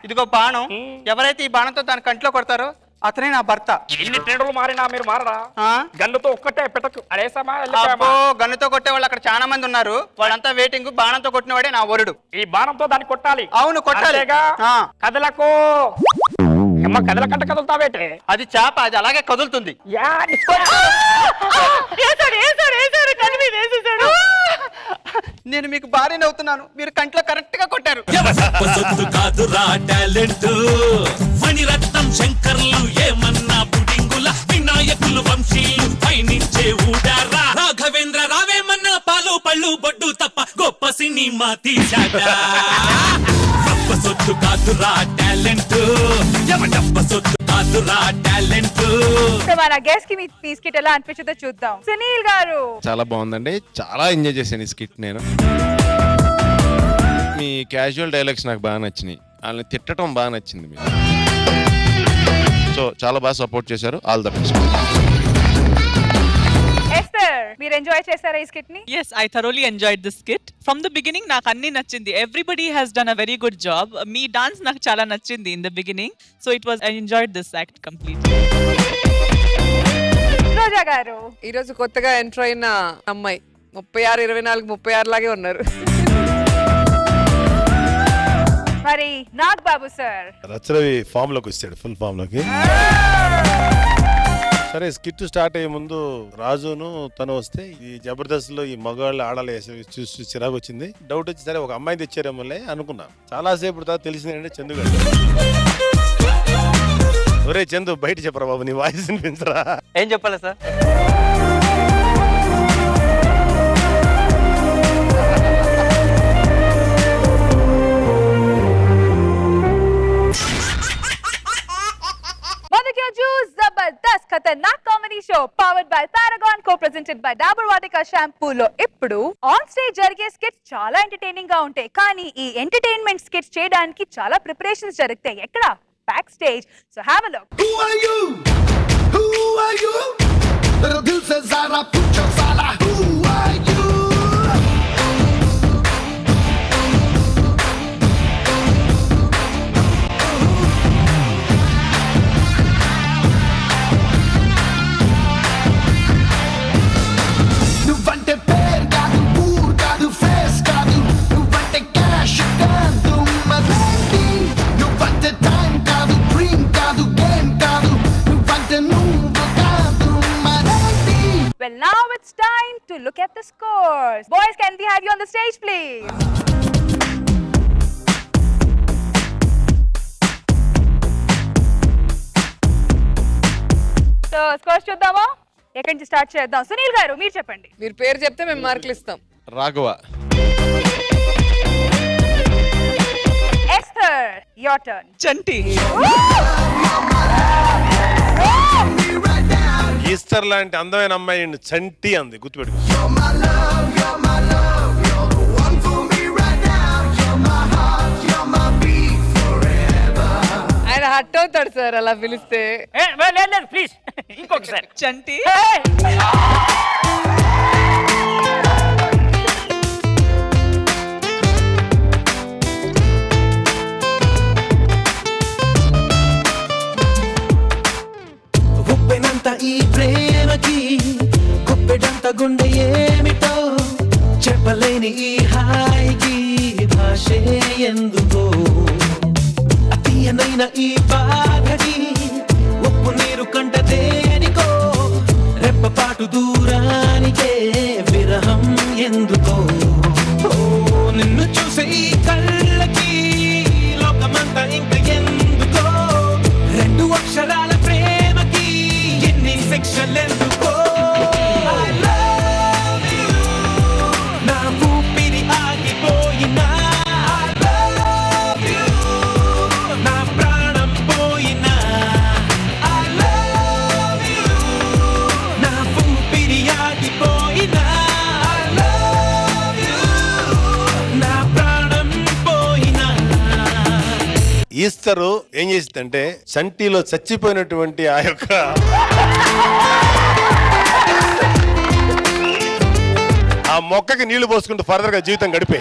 ఇదిగో బాణం. ఎవరైతే ఈ బాణంతో దాని కంట్లో కొడతారో అతనే నా భర్త. ఎన్ని ట్రెండ్లు మారినా మీరు మారరా? గన్నుతో ఒక్కటే పెట్టకు. అరేసామా? గన్నుతో కొట్టే వాళ్ళు అక్కడ చాలా మంది ఉన్నారు, వాళ్ళంతా వెయిటింగ్. బాణంతో కొట్టినవాడే నా వరుడు. ఈ బాణంతో దాన్ని కొట్టాలి. అవును, కొట్టాలి. కదలకు. కదలకంట కదులుతావేటే? అది చేప, అది అలాగే కదులుతుంది. నేను మీకు భార్యని అవుతున్నాను, మీరు కంట్లో కరెక్ట్ గా కొట్టారు. మణిరత్నం శంకర్లు ఏమన్నా పుడింగుల వినాయకులు వంశీయులు పయనించే ఊడారా. రాఘవేంద్ర రావేమన్నా పాలు పళ్ళు బొడ్డు తప్ప గొప్ప సినిమా తీశాడ. డబ్బ సొత్తు కాదురా టాలెంట్, డబ్బ సొత్తు కాదురా టాలెంట్. మన గెస్ట్ కి మీ స్కిట్ ఎలా అనిపించిందో చూద్దాం. సునీల్ గారు. చాలా బాగుందండి, చాలా ఎంజాయ్ చేశాను ఈ స్కిట్ నేను. మీ క్యాజువల్ డైలాగ్స్ నాకు బాగా నచ్చినాయి, వాళ్ళని తిట్టడం బాగా నచ్చింది మీకు. సో చాలా బాగా సపోర్ట్ చేశారు. All the best. మీరు ఎంజాయ్ చేశారా ఈ స్కిట్ ని? Yes, I thoroughly enjoyed this skit. From the beginning నాకు అన్ని నచ్చింది. Everybody has done a very good job. Me dance నాకు చాలా నచ్చింది in the beginning. So I enjoyed this act completely. రోజా గారు ఈ రోజు కొత్తగా ఎంటర్ అయిన అమ్మాయి 36, 24, 36 లాగే ఉన్నారు. మరి నాగ్ బాబు సార్ రచరవి ఫామ్ లోకి వచ్చాడు, ఫుల్ ఫామ్ లోకి. సరే, స్కిట్ స్టార్ట్ అయ్యే ముందు రాజును తను వస్తే ఈ జబర్దస్త్ లో ఈ మగవాళ్ళు ఆడాలి చూసి చిరాకు వచ్చింది. డౌట్ వచ్చి సరే ఒక అమ్మాయిని తెచ్చారేమోలే అనుకున్నా. చాలా సేపు తర్వాత తెలిసిందంటే చందు గారు. ఒరే చందు బయట చెప్పరా బాబు, నీ వాయిస్ వినిపించరా? ఏం చెప్పాలి sir? Jabardasth Khatarnak comedy show powered by Paragon, co-presented by Dabur Vatika షాంపూలో ఇప్పుడు ఆన్ స్టేజ్ జరిగే స్కిట్స్ చాలా ఎంటర్టైనింగ్ గా ఉంటాయి. కానీ ఈ ఎంటర్టైన్మెంట్ స్కిట్స్ చేయడానికి చాలా ప్రిపరేషన్స్ జరుగుతాయి. ఎక్కడ? Back stage. So have a look. Who are you? Little Dil se zara pucho sala. Who are you? Well, now it's time to look at the scores. Boys, can we have you on the stage, please? So, scores చూద్దామా? ఎక్కడి నుంచి start చేద్దాం? సునీల్ గారు మీరు చెప్పండి. మీరు పేరు చెప్తే మేము మార్కులు ఇస్తాం. Raghava. Esther, your turn. Chanti. Easter లాంటి అందమైన అమ్మాయి చంటి అంది, గుర్తుపెట్టుకో. ఆయన హట్ అవుతాడు సార్ అలా పిలిస్తే. లేదు ప్లీజ్ ఇంకొకసారి. చంటి. ఈ ప్రేమకి గుప్పెడంత గుండె ఏమిటో చెప్పలేని ఈ హాయికి భాషే ఎందుకో అతీయనైన ఈ బాధకి ఉప్పు నీరు కంట దేనికో రెప్పపాటు దూరానికే విరహం ఎందుకో నిన్ను చూసే ఈ కళ్ళకి లోకమంతా ఇంక ఎందుకో రెండు అక్షరాల ఎందుకో I love you నా ఊపిరి ఆగిపోయినా I love you నా ప్రాణం పోయినా I love you నా ఊపిరి ఆగిపోయినా I love you నా ప్రాణం పోయినా. ఈస్టరు ఏం చేసిందంటే చంటిలో చచ్చిపోయినటువంటి ఆ యొక్క ఆ మొక్కకి నీళ్లు పోసుకుంటూ ఫర్దర్ గా జీవితం గడిపే.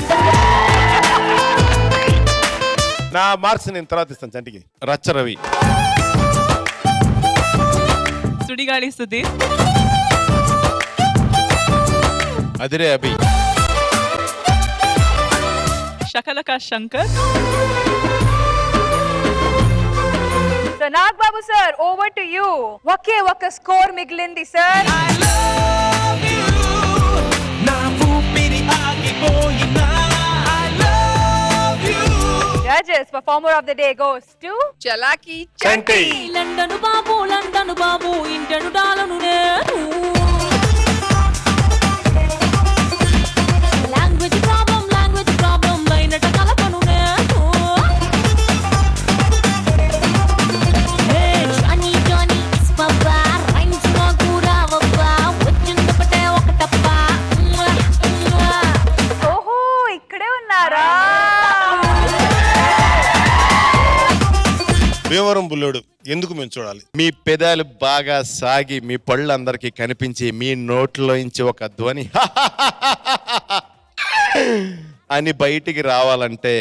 నా మార్క్స్ నేను తర్వాత ఇస్తాను చంటికి. రచ్చరవి. సుడిగాలి సుధీర్. అదిరే అభి. Shakalaka Shankar. So Nag Babu sir, over to you. ఒకే ఒక స్కోర్ మిగిలింది సార్. I love you నా ఊపిరి ఆగిపోయినా I love you. Judges, performer of the day goes to Chalaki Chanti. లండను బాబు ఇంటను డాలను నేను లాంగ్వేజ్ ప్రాబ్లం లైనట కలపను నేను హే జానీ పప్పా రైన్స్ నాకు రావబ్బా వచ్చిందపటే ఒక టప్పా. ఓహో ఇక్కడే ఉన్నారా? భీమవరం బుల్లోడు ఎందుకు మేము చూడాలి? మీ పెదాలు బాగా సాగి మీ పళ్ళు అందరికి కనిపించి మీ నోట్లోంచి ఒక ధ్వని అని బయటికి రావాలంటే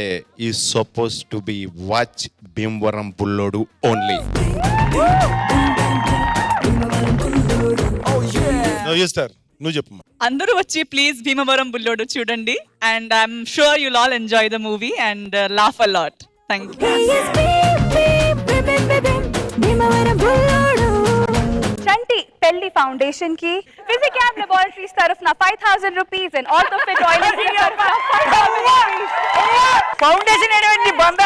ఈ suppose to be watch Bhimavaram Bullodu only. నువ్వు చెప్పు. అందరూ వచ్చి ప్లీజ్ భీమవరం బుల్లోడు చూడండి and I'm sure you'll all enjoy the movie and laugh a lot. Thank you. Chanti పెళ్లి ఫౌండేషన్ కి ఫిజిక్యామ్ laboratories తరఫున 5000 rupees and Ortho Fit Oilers తరఫున 5000 rupees. ఫౌండేషన్ ఏంటి బంద?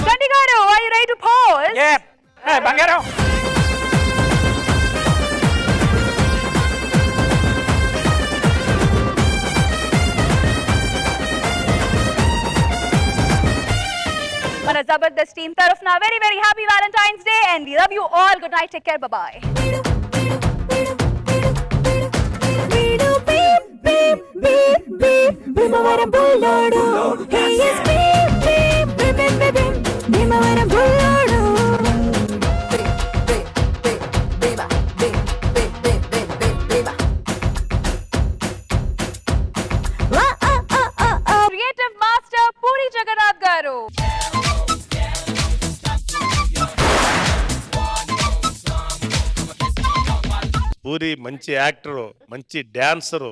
చంటి గారు, are you ready to pose? బంగారం. మన జబర్దస్త్ టీమ్ తరఫున very very happy Valentine's Day and we love you all. Good night, take care, bye bye. Bhimavaram Bullodu Bhimavaram Bullodu. Creative master Puri Jagannadh గారు. పూరి మంచి actor, మంచి డాన్సరు.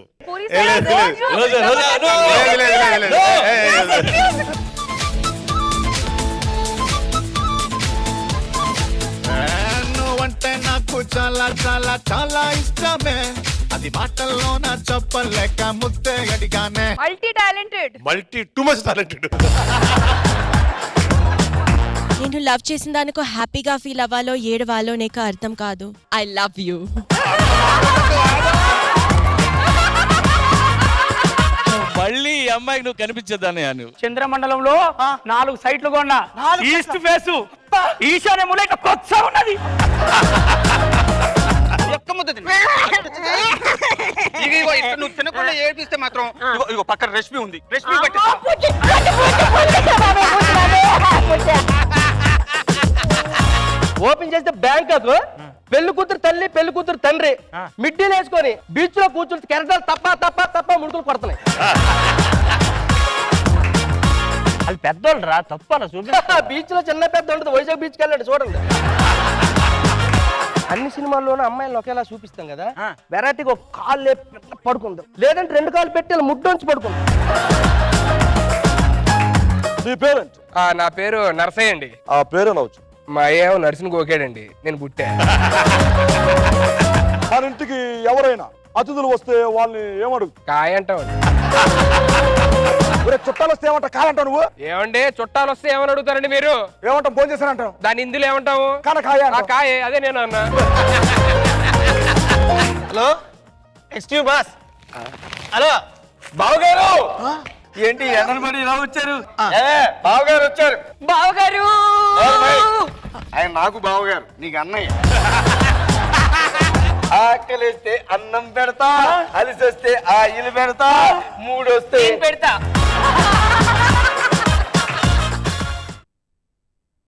నువ్వంటే నాకు చాలా చాలా చాలా ఇష్టమే, అది మాటల్లో నా చెప్పలేక ముద్దే అడిగానే. Multi talented, too much talented. నేను లవ్ చేసిన దానికో హ్యాపీగా ఫీల్ అవ్వాలో ఏడవాలో నీకు అర్థం కాదు. I love you. మళ్ళీ ఈ అమ్మాయికి నువ్వు కనిపించదాన్ని అను. చంద్రమండలంలో 4 సైట్లు కొన్నా. ఈస్ట్ ఫేసు ఈశాన్య మూల ఇట్లా కొత్త ఉన్నది. నువ్వు తినకుండా ఏడిపిస్తే మాత్రం ఇగో పక్కన రష్మి ఉంది, రష్మి బట్టి ఓపెన్ చేస్తే బ్యాంకాక్ పెళ్లి కూతురు తల్లి పెళ్లి కూతురు తండ్రి మిడ్డీలు వేసుకొని బీచ్ లో కూర్చుంటే కెరటాలు తప్ప తప్ప తప్ప ముడుకులు కొడుతున్నాయి. అది పెద్దోళ్ళు రా, తప్ప బీచ్ లో చిన్న పెద్ద ఉంటుంది. వైజాగ్ బీచ్కి వెళ్ళండి చూడండి. అన్ని సినిమాల్లోనూ అమ్మాయిలను ఒకేలా చూపిస్తాం కదా, వెరైటీగా ఒక కాళ్ళు పడుకుందాం, లేదంటే 2 కాళ్ళు పెట్టి ముడ్డొంచి పడుకుందాం. నీ పేరెంట్? నా పేరు నరసయ్య అండి. ఆ పేరు అనవచ్చు. మా అయ్యేమో నర్సుని గోకాడండి, నేను పుట్టా. మన ఇంటికి ఎవరైనా అతిథులు వస్తే వాళ్ళని ఏమడుగు? కాయ అంటావండి. చుట్టాలు వస్తే ఏమంటా? కాలంటావు నువ్వు? ఏమండి చుట్టాలు వస్తే ఏమని అడుగుతారండి మీరు? ఏమంటాం? భోజనం చేశానంటావు. దాని ఇందులో ఏమంటావు? కాయ. అదే నేను అన్నా. Hello, excuse boss. హలో బావగారు. ఏంటి ఎన్నబడి ఇలా వచ్చారు? బావగారు వచ్చారు. బావగారు ఆయన నాకు బావగారు, నీకు అన్నయ్య. ఆకలిస్తే అన్నం పెడతా, అలిసొస్తే ఆయిల్ పెడతా, మూడొస్తే పెడతా.